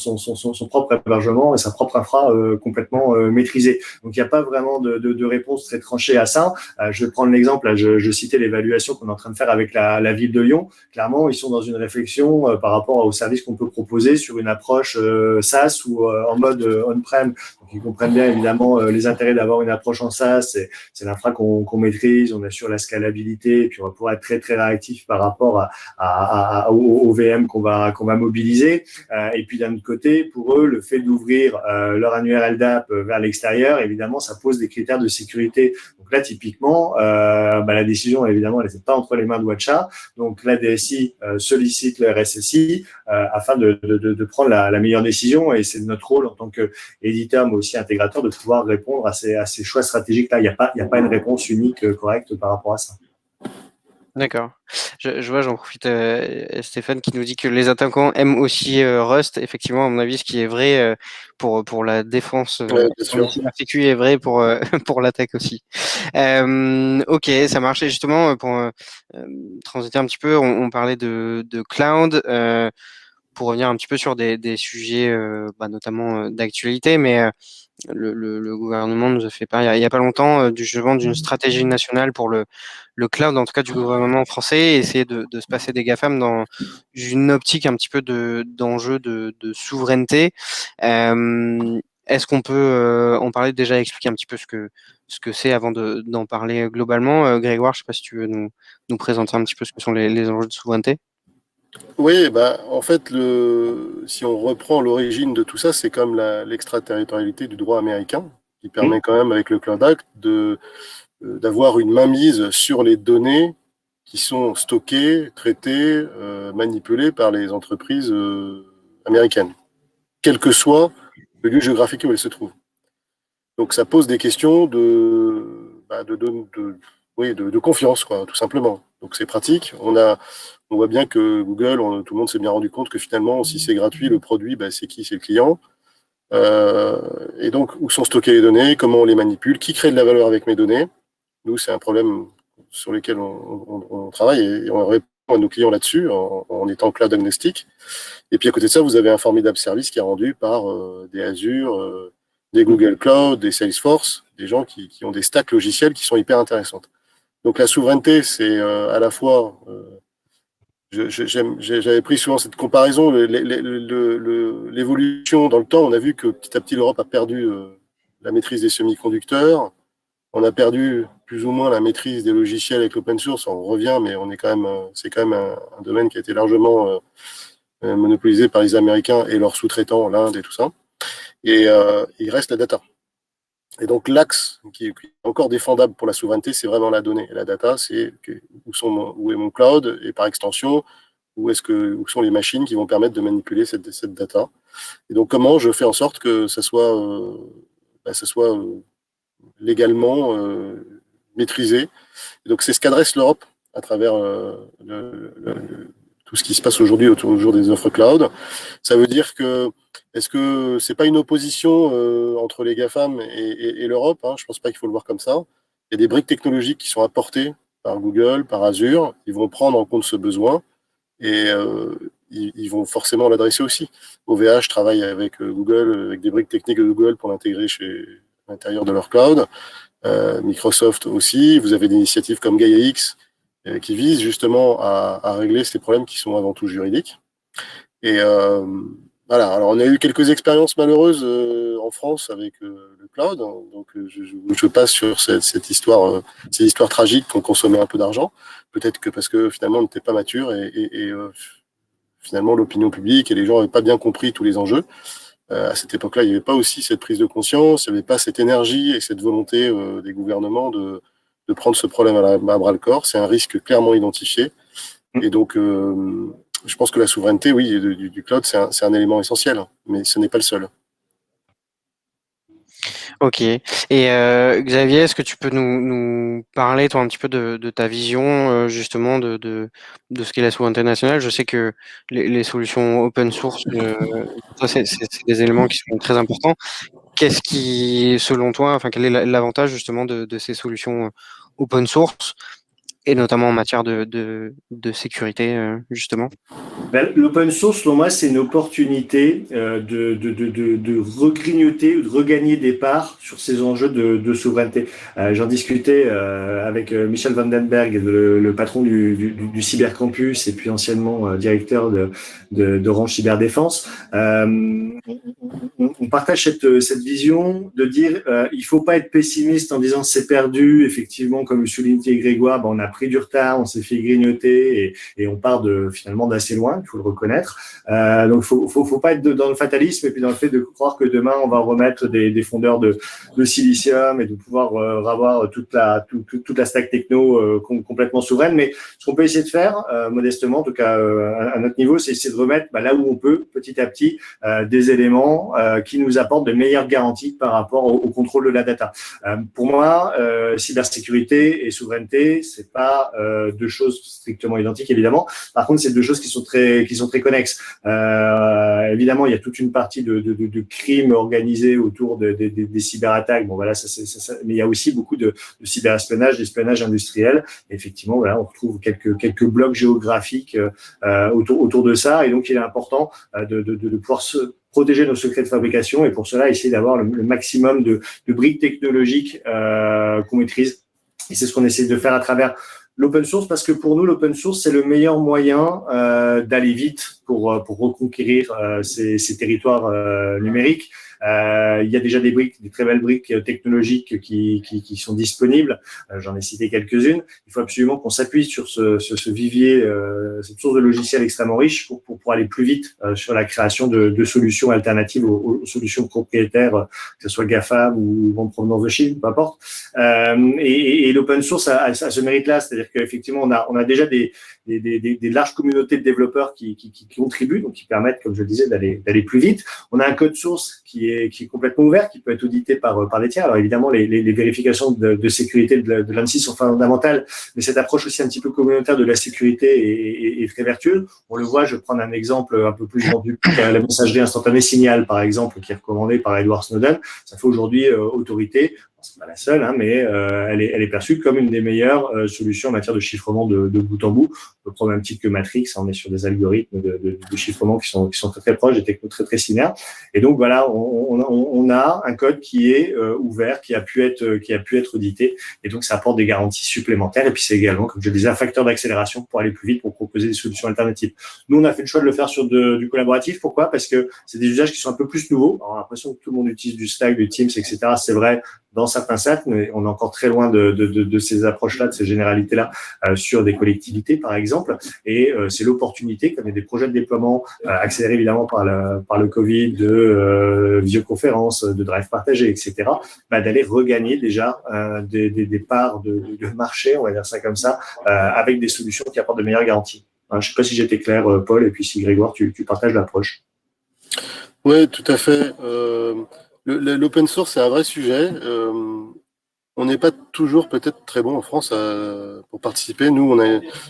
propre hébergement et sa propre infra complètement maîtrisée. Donc, il n'y a pas vraiment de réponse très tranchée à ça. Je vais prendre l'exemple, je citais l'évaluation qu'on est en train de faire avec la ville de Lyon. Clairement, ils sont dans une réflexion par rapport aux services qu'on peut proposer sur une approche SaaS ou en mode on-prem. Donc, ils comprennent bien évidemment les intérêts d'avoir une approche en SaaS. C'est l'infra qu'on maîtrise, on assure la scalabilité et puis on va pouvoir être très très réactif par rapport au VM qu'on va mobiliser. Et puis d'un autre côté, pour eux, le fait d'ouvrir leur annuaire LDAP vers l'extérieur, évidemment, ça pose des critères de sécurité. Donc là, typiquement, la décision, évidemment, elle n'est pas entre les mains de Watcha. Donc la DSI sollicite le RSSI afin de prendre la meilleure décision. Et c'est notre rôle en tant qu'éditeur, mais aussi intégrateur, de pouvoir répondre à ces choix stratégiques-là. Il n'y a pas une réponse unique correcte par rapport à ça. D'accord. Je vois, j'en profite, Stéphane qui nous dit que les attaquants aiment aussi Rust. Effectivement, à mon avis, ce qui est vrai pour la défense en cybersécurité est vrai pour pour l'attaque aussi. Ok, ça marche. Et justement, pour transiter un petit peu, on parlait de cloud. Pour revenir un petit peu sur des sujets, notamment d'actualité, mais le gouvernement nous a fait part il y a pas longtemps du justement d'une stratégie nationale pour le cloud, en tout cas du gouvernement français, et essayer de se passer des GAFAM dans une optique un petit peu d'enjeu de souveraineté. Est-ce qu'on peut en parler déjà, expliquer un petit peu ce que c'est avant d'en parler globalement? Grégoire, je sais pas si tu veux nous présenter un petit peu ce que sont les enjeux de souveraineté. Oui, en fait, si on reprend l'origine de tout ça, c'est comme l'extraterritorialité du droit américain, qui permet quand même, avec le Cloud Act, d'avoir une mainmise sur les données qui sont stockées, traitées, manipulées par les entreprises américaines, quel que soit le lieu géographique où elles se trouvent. Donc ça pose des questions de confiance, quoi, tout simplement. Donc c'est pratique. On voit bien que Google, tout le monde s'est bien rendu compte que finalement, si c'est gratuit, le produit, c'est qui? C'est le client. Et donc, où sont stockées les données? Comment on les manipule? Qui crée de la valeur avec mes données? Nous, c'est un problème sur lequel on travaille et on répond à nos clients là-dessus en étant cloud agnostique. Et puis à côté de ça, vous avez un formidable service qui est rendu par des Azure, des Google Cloud, des Salesforce, des gens qui ont des stacks logiciels qui sont hyper intéressantes. Donc la souveraineté, c'est à la fois, j'avais pris souvent cette comparaison, l'évolution dans le temps. On a vu que petit à petit l'Europe a perdu la maîtrise des semi-conducteurs, on a perdu plus ou moins la maîtrise des logiciels avec l'open source. On revient, mais c'est quand même un domaine qui a été largement monopolisé par les Américains et leurs sous-traitants, l'Inde et tout ça. Et il reste la data. Et donc l'axe qui est encore défendable pour la souveraineté, c'est vraiment la donnée. Et la data, c'est où est mon cloud et par extension, où sont les machines qui vont permettre de manipuler cette data. Et donc, comment je fais en sorte que ça soit légalement maîtrisé. Et donc, c'est ce qu'adresse l'Europe à travers tout ce qui se passe aujourd'hui autour des offres cloud. Ça veut dire est-ce que c'est pas une opposition entre les GAFAM et l'Europe, hein? Je pense pas qu'il faut le voir comme ça. Il y a des briques technologiques qui sont apportées par Google, par Azure. Ils vont prendre en compte ce besoin et ils vont forcément l'adresser aussi. OVH travaille avec Google, avec des briques techniques de Google pour l'intégrer à l'intérieur de leur cloud. Microsoft aussi. Vous avez des initiatives comme GaiaX qui visent justement à régler ces problèmes qui sont avant tout juridiques. Et voilà. Alors, on a eu quelques expériences malheureuses en France avec le cloud. Donc, je passe sur cette histoire, ces histoires tragiques qui ont consommé un peu d'argent. Peut-être que parce que finalement, on n'était pas mature et finalement, l'opinion publique et les gens n'avaient pas bien compris tous les enjeux. À cette époque-là, il n'y avait pas aussi cette prise de conscience, il n'y avait pas cette énergie et cette volonté des gouvernements de prendre ce problème à bras le corps. C'est un risque clairement identifié. Et donc, je pense que la souveraineté, oui, du cloud, c'est un élément essentiel, mais ce n'est pas le seul. Ok. Et Xavier, est-ce que tu peux nous parler, toi, un petit peu de ta vision, justement, de ce qu'est la souveraineté nationale? Je sais que les solutions open source, ça, c'est des éléments qui sont très importants. Qu'est-ce qui, selon toi, enfin, quel est l'avantage, justement, de ces solutions open source, et notamment en matière de sécurité, justement? L'open source, pour moi, c'est une opportunité de regrignoter ou de regagner des parts sur ces enjeux de souveraineté. J'en discutais avec Michel Vandenberg, le patron du Cybercampus et puis anciennement directeur d'Orange Cyberdéfense. On partage cette vision de dire il faut pas être pessimiste en disant c'est perdu. Effectivement, comme le soulignait Grégoire, on a pris du retard, on s'est fait grignoter et on part finalement d'assez loin. Il faut le reconnaître. Donc, faut pas être dans le fatalisme et puis dans le fait de croire que demain on va remettre des fondeurs de silicium et de pouvoir avoir toute la stack techno complètement souveraine. Mais ce qu'on peut essayer de faire, modestement, en tout cas à notre niveau, c'est essayer de remettre là où on peut, petit à petit, des éléments qui nous apportent de meilleures garanties par rapport au contrôle de la data. Pour moi, cybersécurité et souveraineté, c'est pas deux choses strictement identiques, évidemment. Par contre, c'est deux choses qui sont très connexes. Évidemment, il y a toute une partie de crimes organisés autour des cyberattaques. Bon, voilà, mais il y a aussi beaucoup de cyberespionnage, d'espionnage industriel. Et effectivement, voilà, on retrouve quelques blocs géographiques autour de ça. Et donc, il est important de pouvoir protéger nos secrets de fabrication. Et pour cela, essayer d'avoir le maximum de briques technologiques qu'on maîtrise. Et c'est ce qu'on essaie de faire à travers l'open source, parce que pour nous, l'open source, c'est le meilleur moyen d'aller vite pour reconquérir ces territoires numériques. Il y a déjà des très belles briques technologiques qui sont disponibles. J'en ai cité quelques-unes. Il faut absolument qu'on s'appuie sur ce vivier, cette source de logiciels extrêmement riche pour aller plus vite sur la création de solutions alternatives aux solutions propriétaires, que ce soit GAFA ou en provenance de Chine, peu importe. Et l'open source a ce mérite-là, c'est-à-dire qu'effectivement, on a déjà des larges communautés de développeurs qui contribuent, donc qui permettent, comme je le disais, d'aller plus vite. On a un code source qui est complètement ouvert, qui peut être audité par des tiers. Alors évidemment, les vérifications de sécurité de l'ANSSI sont fondamentales, mais cette approche aussi un petit peu communautaire de la sécurité est très vertueuse. On le voit, je vais prendre un exemple un peu plus grand public, la messagerie instantanée Signal, par exemple, qui est recommandée par Edward Snowden. Ça fait aujourd'hui autorité. C'est pas la seule, hein, mais elle est perçue comme une des meilleures solutions en matière de chiffrement de bout en bout. On peut prendre un petit que Matrix, on est sur des algorithmes de chiffrement qui sont très très proches, des technos très très similaires. Et donc voilà, on a un code qui est ouvert, qui a pu être audité, et donc ça apporte des garanties supplémentaires. Et puis c'est également, comme je disais, un facteur d'accélération pour aller plus vite, pour proposer des solutions alternatives. Nous, on a fait le choix de le faire sur du collaboratif. Pourquoi? Parce que c'est des usages qui sont un peu plus nouveaux. Alors, on a l'impression que tout le monde utilise du Slack, du Teams, etc. C'est vrai dans certains cercles, mais on est encore très loin de ces approches-là, de ces généralités-là, sur des collectivités, par exemple. Et c'est l'opportunité, comme il y a des projets de déploiement accélérés évidemment par le Covid, de visioconférences, de drive partagé, etc., d'aller regagner déjà des parts de marché, on va dire ça comme ça, avec des solutions qui apportent de meilleures garanties. Je ne sais pas si j'étais clair, Paul, et puis si Grégoire, tu partages l'approche. Oui, tout à fait. L'open source, c'est un vrai sujet. On n'est pas toujours peut-être très bon en France pour participer. Nous,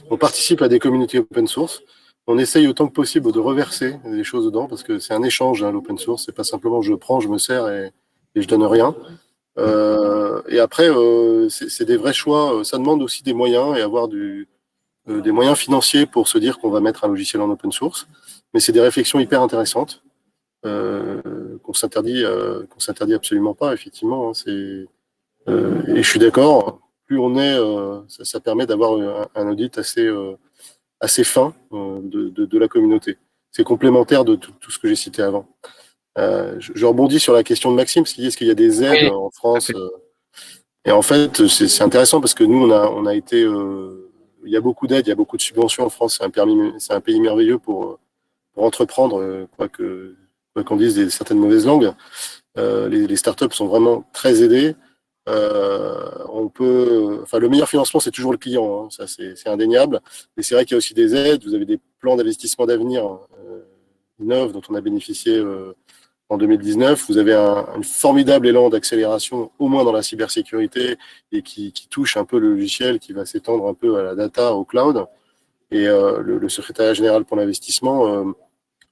on participe à des communautés open source. On essaye autant que possible de reverser des choses dedans parce que c'est un échange, hein, l'open source. C'est pas simplement je prends, je me sers et je donne rien. Et après, c'est des vrais choix. Ça demande aussi des moyens et avoir des moyens financiers pour se dire qu'on va mettre un logiciel en open source. Mais c'est des réflexions hyper intéressantes qu'on s'interdit absolument pas, effectivement. Hein, et je suis d'accord, plus on est, ça permet d'avoir un audit assez fin de la communauté. C'est complémentaire de tout ce que j'ai cité avant. Je rebondis sur la question de Maxime, parce qu'il dit est-ce qu'il y a des aides en France et en fait, c'est intéressant parce que nous, on a été, il y a beaucoup d'aides, il y a beaucoup de subventions en France. C'est un pays merveilleux pour entreprendre, quoi qu'on dise certaines mauvaises langues. Les startups sont vraiment très aidées. Le meilleur financement, c'est toujours le client, hein, ça c'est indéniable. Et c'est vrai qu'il y a aussi des aides. Vous avez des plans d'investissement d'avenir Innov dont on a bénéficié en 2019. Vous avez un formidable élan d'accélération, au moins dans la cybersécurité, et qui touche un peu le logiciel, qui va s'étendre un peu à la data, au cloud. Et le secrétariat général pour l'investissement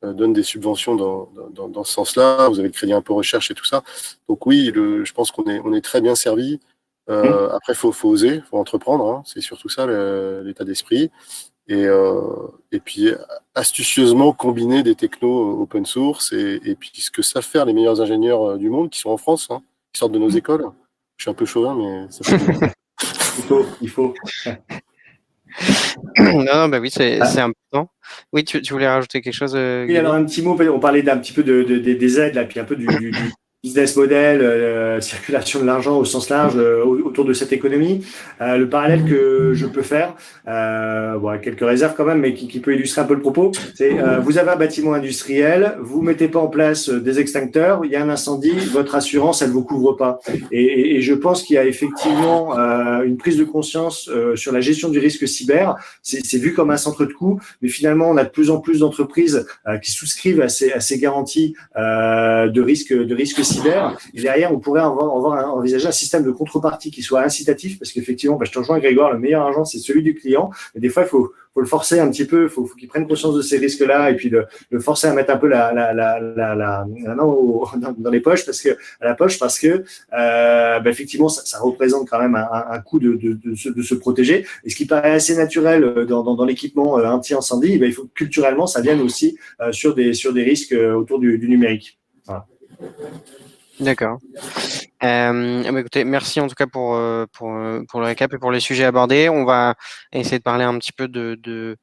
donne des subventions dans ce sens-là. Vous avez le crédit impôt recherche et tout ça. Donc oui, je pense qu'on est très bien servi. Après, faut oser, faut entreprendre. Hein. C'est surtout ça l'état d'esprit. Et puis astucieusement combiner des technos open source et puis ce que savent faire les meilleurs ingénieurs du monde qui sont en France, hein, qui sortent de nos écoles. Je suis un peu chauvin, mais ça fait Il faut. Non, bah oui, c'est important. Oui, tu voulais rajouter quelque chose, Oui, alors Guigui? un petit mot, on parlait d'un petit peu des aides, là, puis un peu du business model, circulation de l'argent au sens large autour de cette économie. Le parallèle que je peux faire, quelques réserves quand même, mais qui peut illustrer un peu le propos, c'est vous avez un bâtiment industriel, vous mettez pas en place des extincteurs, il y a un incendie, votre assurance, elle vous couvre pas. Et je pense qu'il y a effectivement une prise de conscience sur la gestion du risque cyber. C'est vu comme un centre de coût, mais finalement, on a de plus en plus d'entreprises qui souscrivent à ces garanties de risque cyber. Et derrière, on pourrait envisager un système de contrepartie qui soit incitatif, parce qu'effectivement, je te rejoins, Grégoire, le meilleur argent, c'est celui du client. Mais des fois, il faut le forcer un petit peu, il faut qu'il prenne conscience de ces risques-là et puis le forcer à mettre un peu la main dans les poches, parce que effectivement, ça représente quand même un coût de se protéger. Et ce qui paraît assez naturel dans l'équipement anti-incendie, il faut que culturellement, ça vienne aussi sur des risques autour du numérique. Voilà. D'accord. Écoutez, merci en tout cas pour le récap et pour les sujets abordés. On va essayer de parler un petit peu de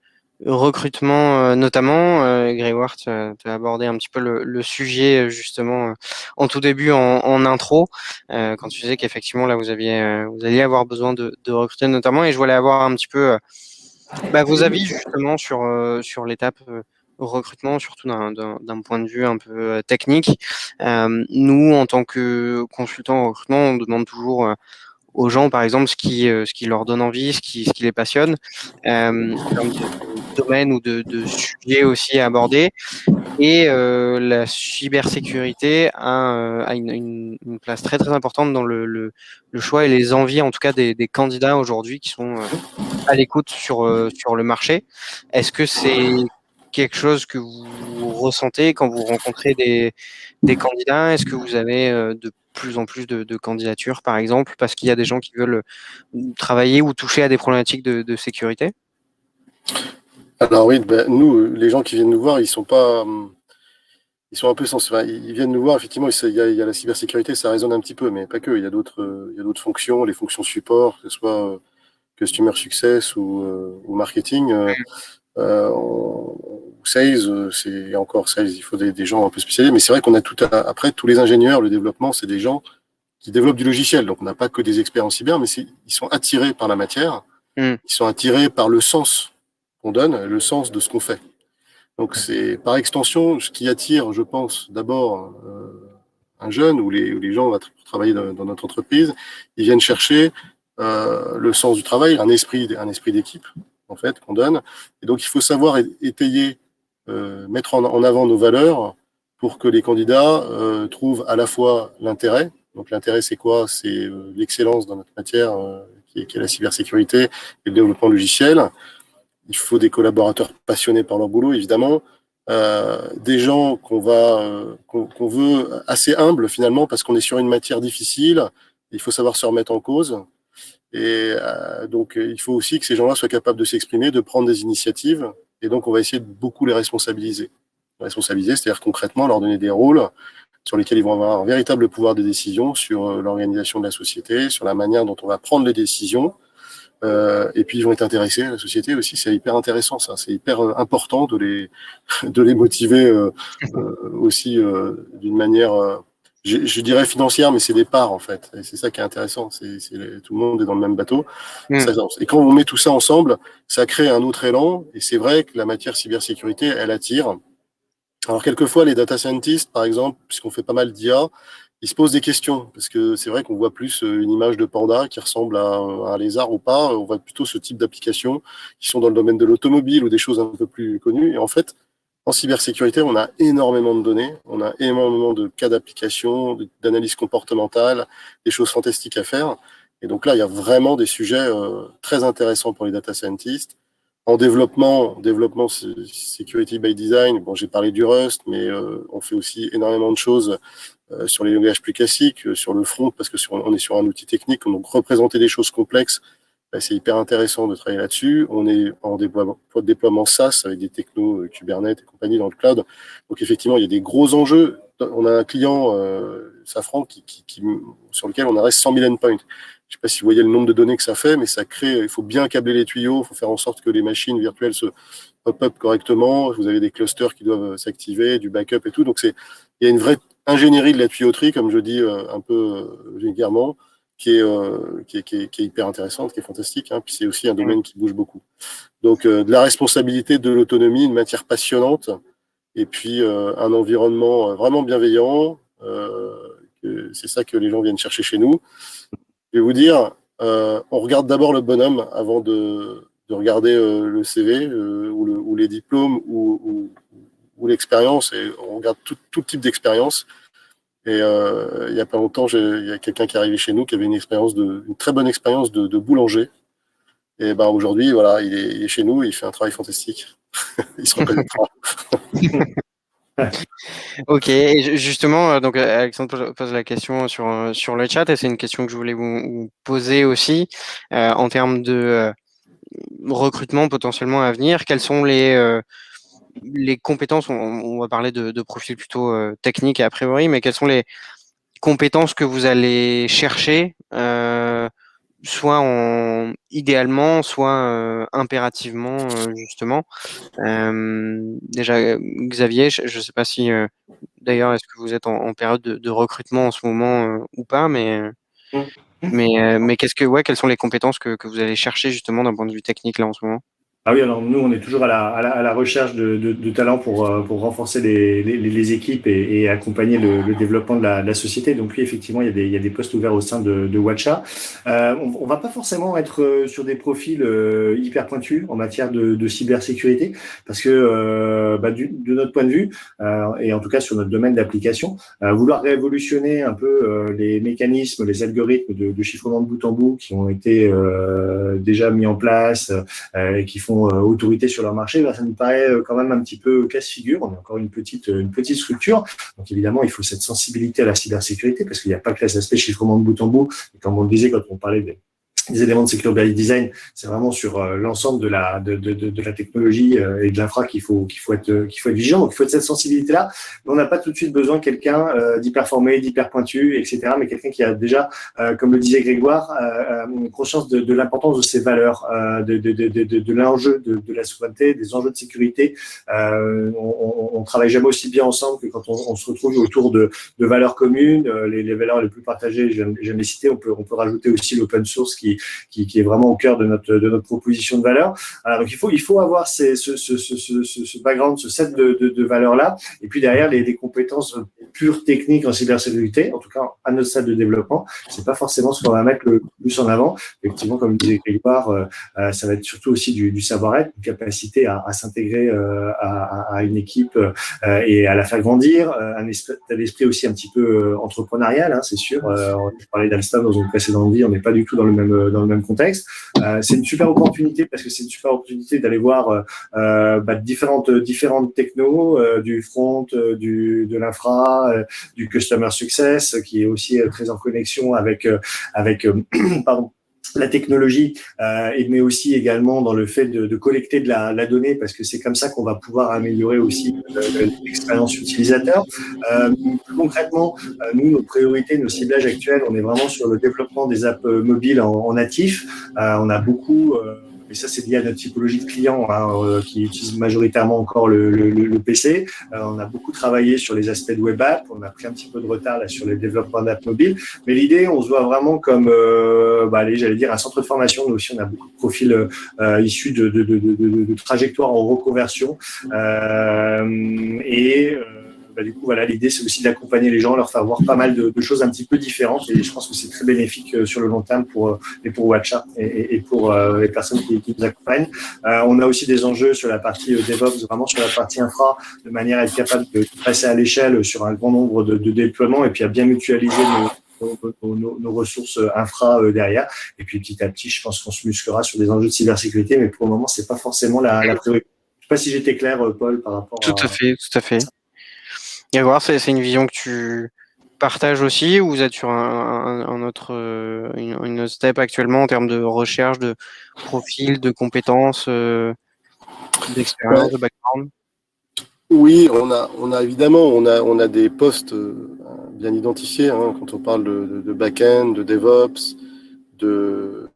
recrutement notamment. Grégoire, tu as abordé un petit peu le sujet justement en tout début en intro, quand tu disais qu'effectivement là vous alliez avoir besoin de recruter notamment, et je voulais avoir un petit peu vos avis justement sur l'étape recrutement, surtout d'un point de vue un peu technique. Nous, en tant que consultants en recrutement, on demande toujours aux gens, par exemple, ce qui leur donne envie, ce qui les passionne, en termes de domaine ou de sujets aussi à aborder. Et la cybersécurité a une place très très importante dans le choix et les envies, en tout cas des candidats aujourd'hui qui sont à l'écoute sur le marché. Est-ce que c'est quelque chose que vous ressentez quand vous rencontrez des candidats? Est-ce que vous avez de plus en plus de candidatures, par exemple, parce qu'il y a des gens qui veulent travailler ou toucher à des problématiques de sécurité? Alors oui, nous, les gens qui viennent nous voir, ils sont un peu ils viennent nous voir, effectivement, il y a la cybersécurité, ça résonne un petit peu, mais pas que. Il y a d'autres fonctions, les fonctions support, que ce soit customer success ou marketing, ou sales, c'est encore sales, il faut des gens un peu spécialisés, mais c'est vrai qu'on a après, tous les ingénieurs, le développement, c'est des gens qui développent du logiciel, donc on n'a pas que des experts en cyber, mais ils sont attirés par la matière, ils sont attirés par le sens qu'on donne, le sens de ce qu'on fait. Donc c'est par extension ce qui attire, je pense, d'abord un jeune ou les gens vont travailler dans notre entreprise. Ils viennent chercher le sens du travail, un esprit d'équipe. en fait, qu'on donne. Et donc, il faut savoir étayer, mettre en avant nos valeurs pour que les candidats trouvent à la fois l'intérêt. Donc, l'intérêt, c'est quoi? C'est l'excellence dans notre matière, qui est la cybersécurité et le développement logiciel. Il faut des collaborateurs passionnés par leur boulot, évidemment. Des gens qu'on veut assez humbles, finalement, parce qu'on est sur une matière difficile. Il faut savoir se remettre en cause. Et donc, il faut aussi que ces gens-là soient capables de s'exprimer, de prendre des initiatives. Et donc, on va essayer de beaucoup les responsabiliser. Responsabiliser, c'est-à-dire concrètement leur donner des rôles sur lesquels ils vont avoir un véritable pouvoir de décision sur l'organisation de la société, sur la manière dont on va prendre les décisions. Et puis, ils vont être intéressés à la société aussi. C'est hyper intéressant, ça. C'est hyper important de les motiver aussi d'une manière... je dirais financière, mais c'est des parts, en fait. Et c'est ça qui est intéressant. Tout le monde est dans le même bateau. Et quand on met tout ça ensemble, ça crée un autre élan. Et c'est vrai que la matière cybersécurité, elle attire. Alors, quelquefois, les data scientists, par exemple, puisqu'on fait pas mal d'IA, ils se posent des questions. Parce que c'est vrai qu'on voit plus une image de panda qui ressemble à un lézard ou pas. On voit plutôt ce type d'applications qui sont dans le domaine de l'automobile ou des choses un peu plus connues. Et en fait, en cybersécurité, on a énormément de données, on a énormément de cas d'application, d'analyse comportementale, des choses fantastiques à faire. Et donc là, il y a vraiment des sujets très intéressants pour les data scientists. En développement security by design, bon, j'ai parlé du Rust, mais on fait aussi énormément de choses sur les langages plus classiques, sur le front, parce que on est sur un outil technique, donc représenter des choses complexes, c'est hyper intéressant de travailler là-dessus. On est en déploiement SaaS avec des technos Kubernetes et compagnie dans le cloud. Donc effectivement, il y a des gros enjeux. On a un client, Safran, sur lequel on arrête 100 000 endpoints. Je ne sais pas si vous voyez le nombre de données que ça fait, mais ça crée. Il faut bien câbler les tuyaux, il faut faire en sorte que les machines virtuelles se pop-up correctement. Vous avez des clusters qui doivent s'activer, du backup et tout. Donc il y a une vraie ingénierie de la tuyauterie, comme je dis un peu vulgairement, qui est hyper intéressante, qui est fantastique. Puis c'est aussi un domaine qui bouge beaucoup. Donc de la responsabilité, de l'autonomie, une matière passionnante, et puis un environnement vraiment bienveillant. C'est ça que les gens viennent chercher chez nous. Je vais vous dire, on regarde d'abord le bonhomme avant de regarder le CV ou les diplômes ou l'expérience. Et on regarde tout type d'expérience. Et il n'y a pas longtemps, il y a quelqu'un qui est arrivé chez nous qui avait une très bonne expérience de boulanger. Et aujourd'hui, voilà, il est chez nous et il fait un travail fantastique. Il se reconnaîtra. Ok, et justement, donc Alexandre pose la question sur le chat, et c'est une question que je voulais vous poser aussi en termes de recrutement potentiellement à venir. Quelles sont les compétences, on va parler de profils plutôt techniques a priori, mais quelles sont les compétences que vous allez chercher, soit idéalement, soit impérativement, justement. Déjà, Xavier, je ne sais pas si, d'ailleurs, est-ce que vous êtes en période de recrutement en ce moment ou pas, mais quelles sont les compétences que vous allez chercher justement d'un point de vue technique là en ce moment? Ah oui, alors nous, on est toujours à la recherche de talents pour renforcer les équipes et accompagner le développement de la société. Donc oui, effectivement, il y a des postes ouverts au sein de Watcha. On va pas forcément être sur des profils hyper pointus en matière de cybersécurité, parce que de notre point de vue, et en tout cas sur notre domaine d'application, vouloir révolutionner un peu les mécanismes, les algorithmes de chiffrement de bout en bout qui ont été déjà mis en place et qui font autorité sur leur marché, ça nous paraît quand même un petit peu casse-figure. On est encore une petite structure. Donc évidemment, il faut cette sensibilité à la cybersécurité parce qu'il n'y a pas que l'aspect chiffrement de bout en bout. Et comme on le disait quand on parlait des éléments de security by design, c'est vraiment sur l'ensemble de la technologie et de l'infra qu'il faut être vigilant. Donc il faut être cette sensibilité-là. Mais on n'a pas tout de suite besoin de quelqu'un d'hyper formé, d'hyper pointu, etc. Mais quelqu'un qui a déjà, comme le disait Grégoire, conscience de l'importance de ses valeurs, de l'enjeu de la souveraineté, des enjeux de sécurité. On travaille jamais aussi bien ensemble que quand on se retrouve autour de valeurs communes. Les valeurs les plus partagées, j'aime les citer. On peut rajouter aussi l'open source qui est vraiment au cœur de notre proposition de valeur. Donc il faut avoir ce background, ce set de valeurs là, et puis derrière des compétences pures techniques en cybersécurité. En tout cas, à notre stade de développement, c'est pas forcément ce qu'on va mettre le plus en avant. Effectivement, comme disait Grégoire, ça va être surtout aussi du savoir-être, une capacité à s'intégrer à une équipe et à la faire grandir, un esprit aussi un petit peu entrepreneurial, hein, c'est sûr. Je parlais d'Alstom dans une précédente vie, on n'est pas du tout dans le même contexte. C'est une super opportunité parce que c'est une super opportunité d'aller voir différentes technos, du front, de l'infra, du customer success, qui est aussi très en connexion avec pardon, la technologie, mais aussi également dans le fait de collecter de la donnée, parce que c'est comme ça qu'on va pouvoir améliorer aussi l'expérience utilisateur. Plus concrètement, nous, nos priorités, nos ciblages actuels, on est vraiment sur le développement des apps mobiles en natif. On a beaucoup et ça, c'est lié à notre typologie de clients qui utilisent majoritairement encore le PC. On a beaucoup travaillé sur les aspects de web app. On a pris un petit peu de retard là, sur le développement d'apps mobiles. Mais l'idée, on se voit vraiment comme, j'allais dire, un centre de formation. Nous aussi, on a beaucoup de profils issus de trajectoires en reconversion. Du coup, voilà, l'idée, c'est aussi d'accompagner les gens, leur faire voir pas mal de choses un petit peu différentes. Et je pense que c'est très bénéfique sur le long terme pour Watcha et pour les personnes qui nous accompagnent. On a aussi des enjeux sur la partie DevOps, vraiment sur la partie infra, de manière à être capable de passer à l'échelle sur un grand nombre de déploiements et puis à bien mutualiser nos ressources infra derrière. Et puis, petit à petit, je pense qu'on se musclera sur des enjeux de cybersécurité, mais pour le moment, c'est pas forcément la priorité. Je ne sais pas si j'étais clair, Paul, par rapport à… Tout à fait. Et voir, c'est une vision que tu partages aussi, ou vous êtes sur une autre step actuellement en termes de recherche, de profil, de compétences, d'expérience, de background? Oui, on a évidemment, on a des postes bien identifiés, hein, quand on parle de back-end, de DevOps, de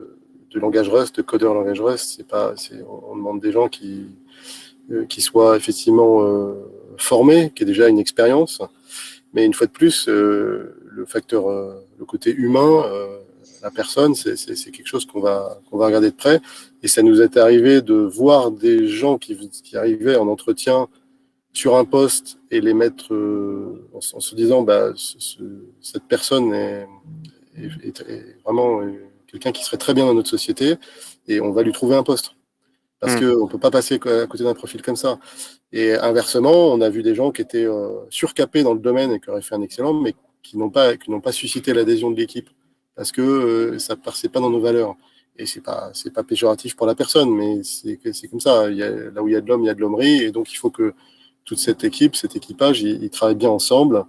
langage Rust, de codeur langage Rust. On demande des gens qui soient effectivement formés, qui aient déjà une expérience. Mais une fois de plus, le facteur, le côté humain, la personne, c'est quelque chose qu'on va regarder de près. Et ça nous est arrivé de voir des gens qui arrivaient en entretien sur un poste et les mettre en se disant, cette personne est vraiment quelqu'un qui serait très bien dans notre société et on va lui trouver un poste. Parce qu'on ne peut pas passer à côté d'un profil comme ça. Et inversement, on a vu des gens qui étaient surcapés dans le domaine et qui auraient fait un excellent, mais qui n'ont pas suscité l'adhésion de l'équipe parce que ça ne passait pas dans nos valeurs. Et c'est pas péjoratif pour la personne, mais c'est comme ça. Là où il y a de l'homme, il y a de l'hommerie. Et donc, il faut que toute cet équipage, ils travaillent bien ensemble.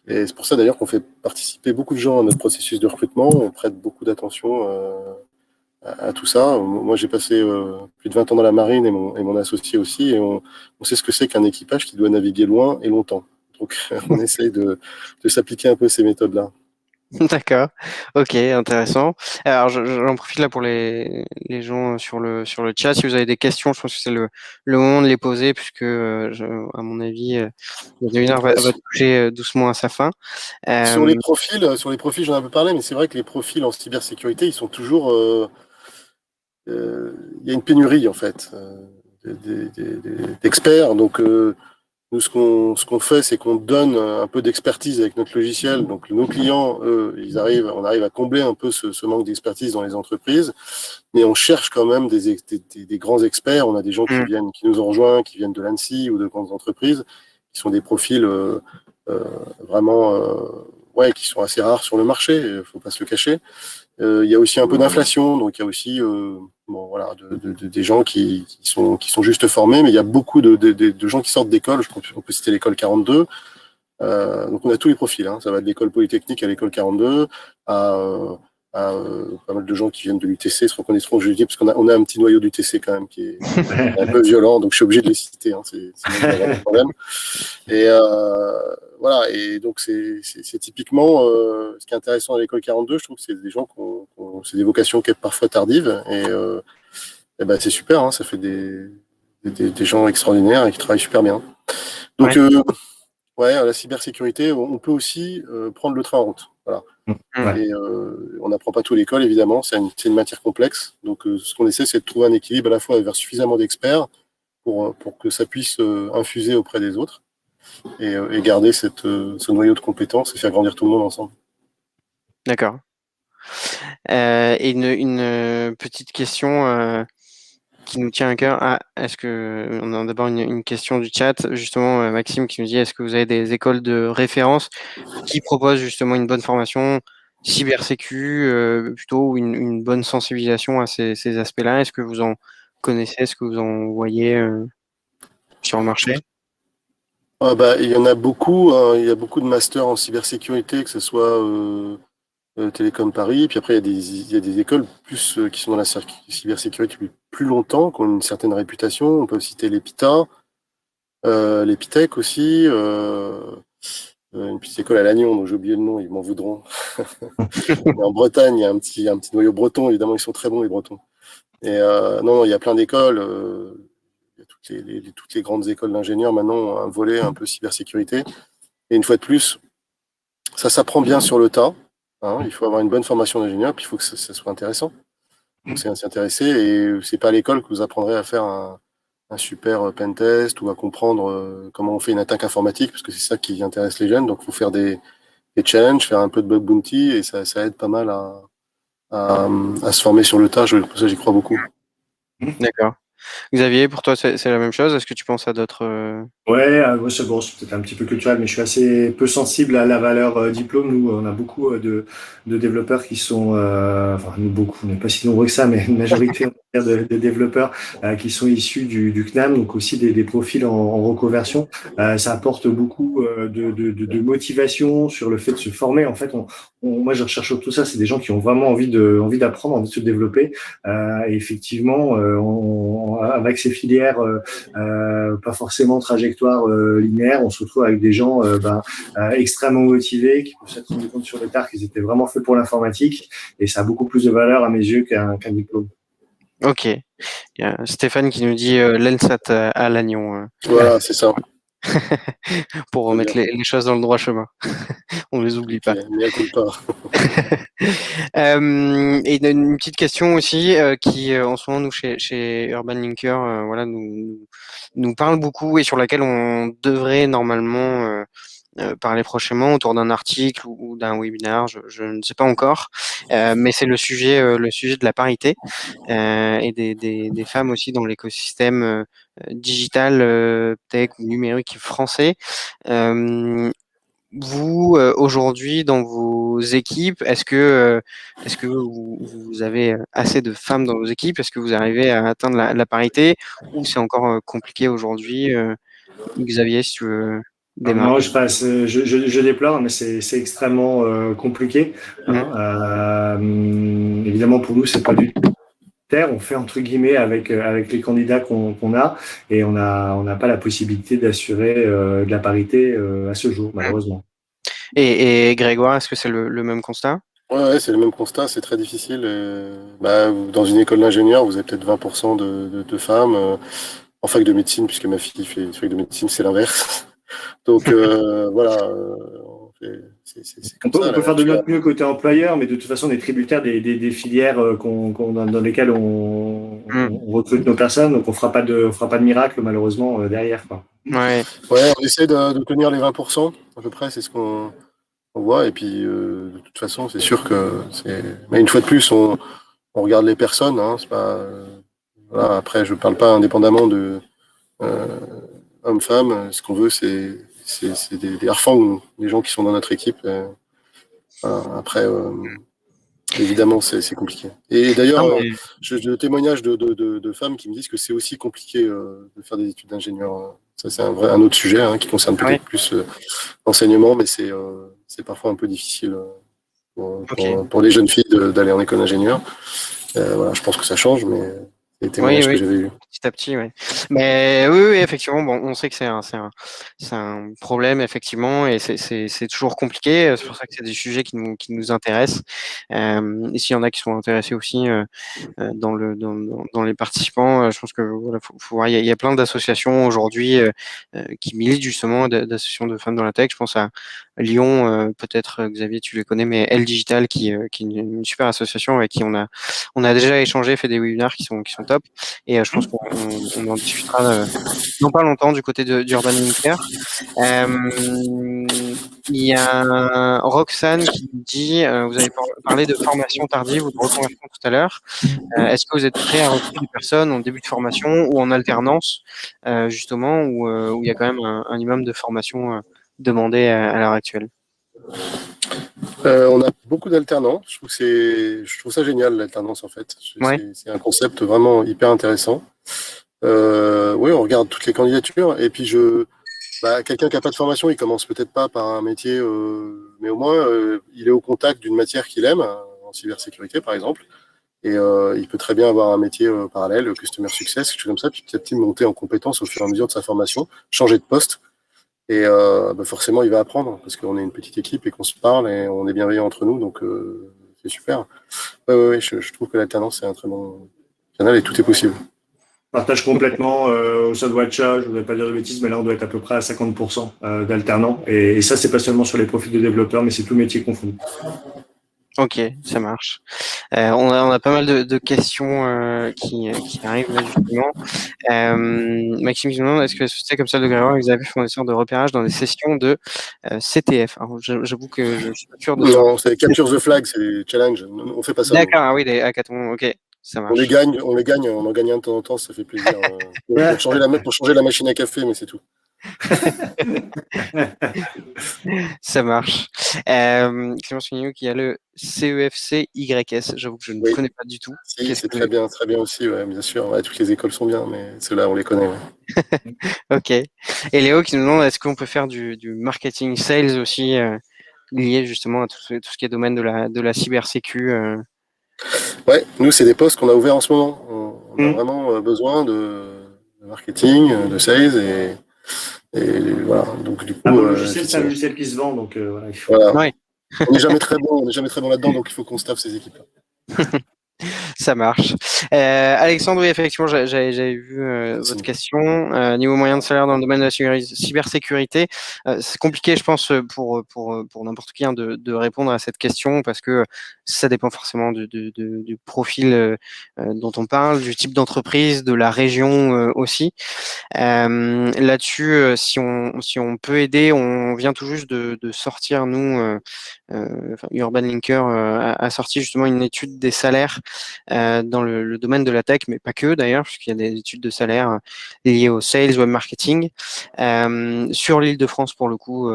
Et c'est pour ça d'ailleurs qu'on fait participer beaucoup de gens à notre processus de recrutement. On prête beaucoup d'attention à tout ça. Moi, j'ai passé plus de 20 ans dans la marine et mon associé aussi, et on sait ce que c'est qu'un équipage qui doit naviguer loin et longtemps. Donc, on essaye de s'appliquer un peu ces méthodes-là. D'accord, ok, intéressant. Alors, j'en profite là pour les gens sur le chat. Si vous avez des questions, je pense que c'est le moment de les poser, puisque à mon avis, le webinaire va toucher doucement à sa fin. Sur les profils, j'en ai un peu parlé, mais c'est vrai que les profils en cybersécurité, ils sont toujours… il y a une pénurie, en fait, d'experts. Donc, nous, ce qu'on fait, c'est qu'on donne un peu d'expertise avec notre logiciel. Donc, nos clients, eux, on arrive à combler un peu ce manque d'expertise dans les entreprises. Mais on cherche quand même des grands experts. On a des gens qui nous ont rejoints, qui viennent de l'ANSSI ou de grandes entreprises, qui sont des profils vraiment, qui sont assez rares sur le marché. Il ne faut pas se le cacher. Il y a aussi un peu d'inflation, donc il y a aussi des gens qui sont juste formés, mais il y a beaucoup de gens qui sortent d'école. On peut citer l'école 42. Donc on a tous les profils, hein. Ça va de l'école polytechnique à l'école 42, à pas mal de gens qui viennent de l'UTC, se reconnaîtront, je dis, parce qu'on a un petit noyau d'UTC quand même qui est un peu violent, donc je suis obligé de les citer, hein. C'est un problème. Et voilà, et donc c'est typiquement ce qui est intéressant à l'école 42, je trouve que c'est des gens c'est des vocations qui sont parfois tardives, et c'est super, hein, ça fait des gens extraordinaires et qui travaillent super bien. Donc la cybersécurité, on peut aussi prendre le train en route. Voilà. Ouais. Et on n'apprend pas tout à l'école, évidemment. C'est une matière complexe. Donc, ce qu'on essaie, c'est de trouver un équilibre à la fois vers suffisamment d'experts pour que ça puisse infuser auprès des autres et garder ce noyau de compétences et faire grandir tout le monde ensemble. D'accord. Et une petite question qui nous tient à cœur. Ah, on a d'abord une question du chat, justement, Maxime qui nous dit, est-ce que vous avez des écoles de référence qui proposent justement une bonne formation cybersécu, plutôt, ou une bonne sensibilisation à ces aspects-là? Est-ce que vous en connaissez? Est-ce que vous en voyez sur le marché? Ah bah, il y en a beaucoup, hein. Il y a beaucoup de masters en cybersécurité, que ce soit Télécom Paris. Puis après, il y a des écoles plus qui sont dans la cybersécurité depuis plus longtemps, qui ont une certaine réputation. On peut citer l'EPITA, l'EPITech aussi, une petite école à Lannion, dont j'ai oublié le nom, ils m'en voudront. Mais en Bretagne, il y a un petit noyau breton, évidemment, ils sont très bons, les Bretons. Et non, il y a plein d'écoles. Il y a toutes les grandes écoles d'ingénieurs maintenant ont un volet un peu cybersécurité. Et une fois de plus, ça s'apprend bien sur le tas. Hein. Il faut avoir une bonne formation d'ingénieur, puis il faut que ça soit intéressant. Donc c'est s'y intéresser. Et c'est pas à l'école que vous apprendrez à faire un super pentest ou à comprendre comment on fait une attaque informatique, parce que c'est ça qui intéresse les jeunes. Donc il faut faire des challenges, faire un peu de bug bounty, et ça aide pas mal à se former sur le tas. Pour ça, j'y crois beaucoup. D'accord. Xavier, pour toi, c'est la même chose? Est-ce que tu penses à d'autres... Ouais, c'est bon, c'est peut-être un petit peu culturel, mais je suis assez peu sensible à la valeur diplôme. Nous, on a beaucoup de développeurs qui sont, enfin, nous beaucoup, on n'est pas si nombreux que ça, mais une majorité on va dire, de développeurs qui sont issus du CNAM, donc aussi des profils en reconversion. Ça apporte beaucoup de motivation sur le fait de se former. En fait, moi, je recherche surtout ça. C'est des gens qui ont vraiment envie d'apprendre, envie de se développer. Et effectivement, avec ces filières, pas forcément trajectoire linéaire, on se retrouve avec des gens extrêmement motivés qui peuvent s'être rendus compte sur le tard qu'ils étaient vraiment faits pour l'informatique, et ça a beaucoup plus de valeur à mes yeux qu'un diplôme. Ok. Il y a Stéphane qui nous dit l'ELSAT à Lannion, Voilà, c'est ça. pour Très remettre bien. les choses dans le droit chemin. On les oublie Ok, pas. mais écoute pas. Et une petite question aussi qui en ce moment nous chez Urban Linker voilà nous parle beaucoup et sur laquelle on devrait normalement parler prochainement autour d'un article ou d'un webinaire, je ne sais pas encore, mais c'est le sujet de la parité et des femmes aussi dans l'écosystème digital, tech ou numérique français. Vous, aujourd'hui, dans vos équipes, est-ce que vous avez assez de femmes dans vos équipes? Est-ce que vous arrivez à atteindre la parité ou c'est encore compliqué aujourd'hui? Xavier, si tu veux démarrer. Non, je déplore, mais c'est extrêmement compliqué. Mhm. Évidemment, pour nous, c'est pas du terre. On fait entre guillemets avec les candidats qu'on a, et on n'a pas la possibilité d'assurer de la parité à ce jour, malheureusement. Et Grégoire, est-ce que c'est le même constat? Ouais, c'est le même constat, c'est très difficile. Bah, dans une école d'ingénieur, vous avez peut-être 20% de femmes. En fac de médecine, puisque ma fille fait fac de médecine, c'est l'inverse. Donc voilà, c'est comme On ça. peut Là, faire de notre mieux côté employeur, mais de toute façon, on est tributaire des filières dans lesquelles Mm. on recrute nos personnes, donc on fera pas de miracle malheureusement derrière, quoi. Ouais. Ouais, on essaie de tenir les 20%, à peu près, c'est ce qu'on voit. Et puis, de toute façon, c'est sûr que c'est. Mais une fois de plus, on regarde les personnes. Hein, c'est pas. Voilà, après, je parle pas indépendamment de hommes-femmes. Ce qu'on veut, c'est des harfans ou des gens qui sont dans notre équipe. Voilà. Après, évidemment, c'est compliqué. Et d'ailleurs, Non, mais j'ai de témoignages de femmes qui me disent que c'est aussi compliqué de faire des études d'ingénieur. Ça, c'est un autre sujet hein, qui concerne ouais, peut-être plus l'enseignement, mais c'est parfois un peu difficile ok. pour les jeunes filles d'aller en école d'ingénieur. Voilà, je pense que ça change, mais les témoignages que j'avais eus. Petit à petit, ouais. Mais oui, effectivement, bon, on sait que c'est un problème, effectivement, et c'est toujours compliqué. C'est pour ça que c'est des sujets qui nous intéressent. Et s'il y en a qui sont intéressés aussi dans les participants, je pense que voilà, faut voir, il y a plein d'associations aujourd'hui qui militent justement, d'associations de femmes dans la tech. Je pense à Lyon, peut-être Xavier, tu les connais, mais Elle Digital, qui est une super association avec qui on a déjà échangé, fait des webinaires qui sont top. Et je pense qu'on en discutera dans pas longtemps du côté d'Urban Linker. Il y a Roxane qui nous dit, vous avez parlé de formation tardive ou de reconversion tout à l'heure. Est-ce que vous êtes prêt à recruter des personnes en début de formation ou en alternance, justement, où il y a quand même un minimum de formation demandé à l'heure actuelle? On a beaucoup d'alternants. Je trouve ça génial, l'alternance, en fait. C'est un concept vraiment hyper intéressant. Oui, on regarde toutes les candidatures. Et puis, quelqu'un qui n'a pas de formation, il commence peut-être pas par un métier, mais au moins, il est au contact d'une matière qu'il aime, en cybersécurité, par exemple. Et il peut très bien avoir un métier parallèle, customer success, quelque chose comme ça, puis petit à petit monter en compétence au fur et à mesure de sa formation, changer de poste. Et forcément, il va apprendre parce qu'on est une petite équipe et qu'on se parle et on est bienveillants entre nous, donc c'est super. Je trouve que l'alternance, c'est un très bon canal et tout est possible. Partage complètement. Ça doit être ça, je ne voudrais pas dire de bêtises, mais là, on doit être à peu près à 50% d'alternants. Et ça, c'est pas seulement sur les profils de développeurs, mais c'est tout métier confondu. Ok, ça marche. On a pas mal de questions qui arrivent là, justement. Maxime, je me demande, est-ce que la société comme celle de Grégoire, vous avez fournisseur de repérage dans des sessions de CTF? Alors, j'avoue que je suis pas sûr de savoir. Non, c'est Capture the Flag, c'est challenge. On fait pas ça. D'accord, ah oui, les hackathons, ok, ça marche. On en gagne un de temps en temps, ça fait plaisir. Pour changer la machine à café, mais c'est tout. Ça marche. Clément Soulignot qui a le CEFC-YS, j'avoue que je ne connais pas du tout. Si, c'est très bien aussi, ouais, bien sûr. Ouais, toutes les écoles sont bien, mais ceux-là, on les connaît. Ouais. Ok. Et Léo qui nous demande, est-ce qu'on peut faire du marketing sales aussi lié justement à tout ce qui est domaine de la cybersécu Ouais, nous, c'est des postes qu'on a ouverts en ce moment. On a vraiment besoin de marketing, de sales et voilà. Donc, du coup, logiciel, c'est un logiciel qui se vend, donc voilà. Il faut... voilà. Ouais. On n'est jamais très bon là-dedans, donc il faut qu'on staffe ces équipes-là. Ça marche. Alexandre, oui, effectivement, j'avais vu votre question. Niveau moyen de salaire dans le domaine de la cybersécurité, c'est compliqué, je pense, pour n'importe qui de répondre à cette question parce que ça dépend forcément du profil dont on parle, du type d'entreprise, de la région aussi. Là-dessus, si on peut aider, on vient tout juste de sortir, nous, Urban Linker a sorti justement une étude des salaires dans le domaine de la tech, mais pas que d'ailleurs, puisqu'il y a des études de salaire liées au sales, web marketing, sur l'Île-de-France pour le coup,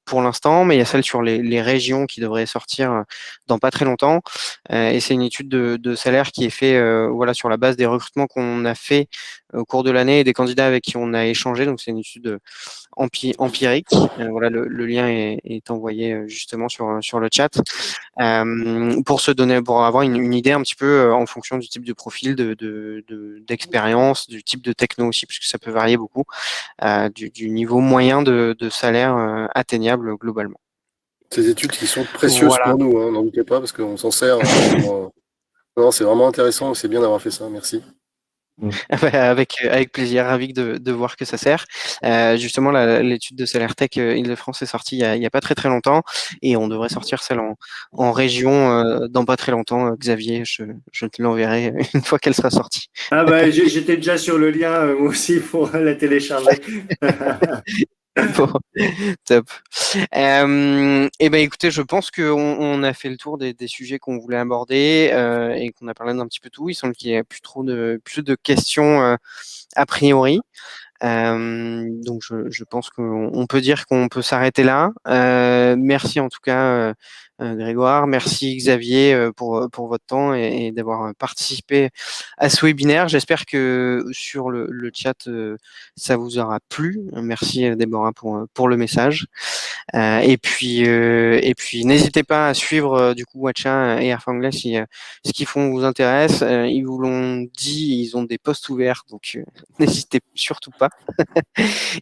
pour l'instant, mais il y a celle sur les régions qui devraient sortir dans pas très longtemps. Et c'est une étude de salaire qui est fait voilà, sur la base des recrutements qu'on a fait au cours de l'année et des candidats avec qui on a échangé. Donc c'est une étude empirique. Voilà, le lien est envoyé justement sur le chat pour avoir une idée un petit peu en fonction du type de profil, d'expérience, du type de techno aussi, puisque ça peut varier beaucoup, du niveau moyen de salaire atteignable globalement. Ces études qui sont précieuses Voilà. pour nous, hein, n'en doutez pas, parce qu'on s'en sert. Non, c'est vraiment intéressant, c'est bien d'avoir fait ça, merci. Avec plaisir, ravi de voir que ça sert. Justement, l'étude de Salaire Tech Île-de-France est sortie il y a pas très très longtemps et on devrait sortir celle en région dans pas très longtemps. Xavier, je te l'enverrai une fois qu'elle sera sortie. Ah bah j'étais déjà sur le lien, moi aussi, pour la télécharger. Bon, top. Et ben écoutez, je pense qu'on a fait le tour des sujets qu'on voulait aborder et qu'on a parlé d'un petit peu tout. Il semble qu'il y ait plus de questions a priori. Donc je pense qu'on peut dire qu'on peut s'arrêter là. Merci en tout cas Grégoire. Merci Xavier pour votre temps et d'avoir participé à ce webinaire. J'espère que sur le chat, ça vous aura plu. Merci Déborah pour le message. Et puis n'hésitez pas à suivre du coup Watcha et Airfangla si ce qu'ils font vous intéresse. Ils vous l'ont dit, ils ont des postes ouverts, donc n'hésitez surtout pas.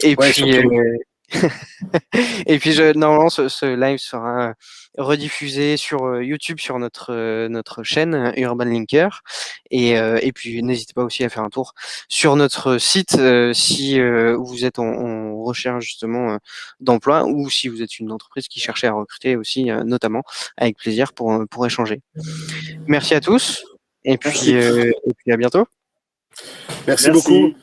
Et Ouais, puis surtout. et puis normalement ce live sera rediffusé sur YouTube sur notre chaîne Urban Linker et puis n'hésitez pas aussi à faire un tour sur notre site si vous êtes en recherche justement d'emploi ou si vous êtes une entreprise qui cherche à recruter aussi notamment avec plaisir pour échanger. Merci à tous et puis Merci. à bientôt. Merci Merci. beaucoup.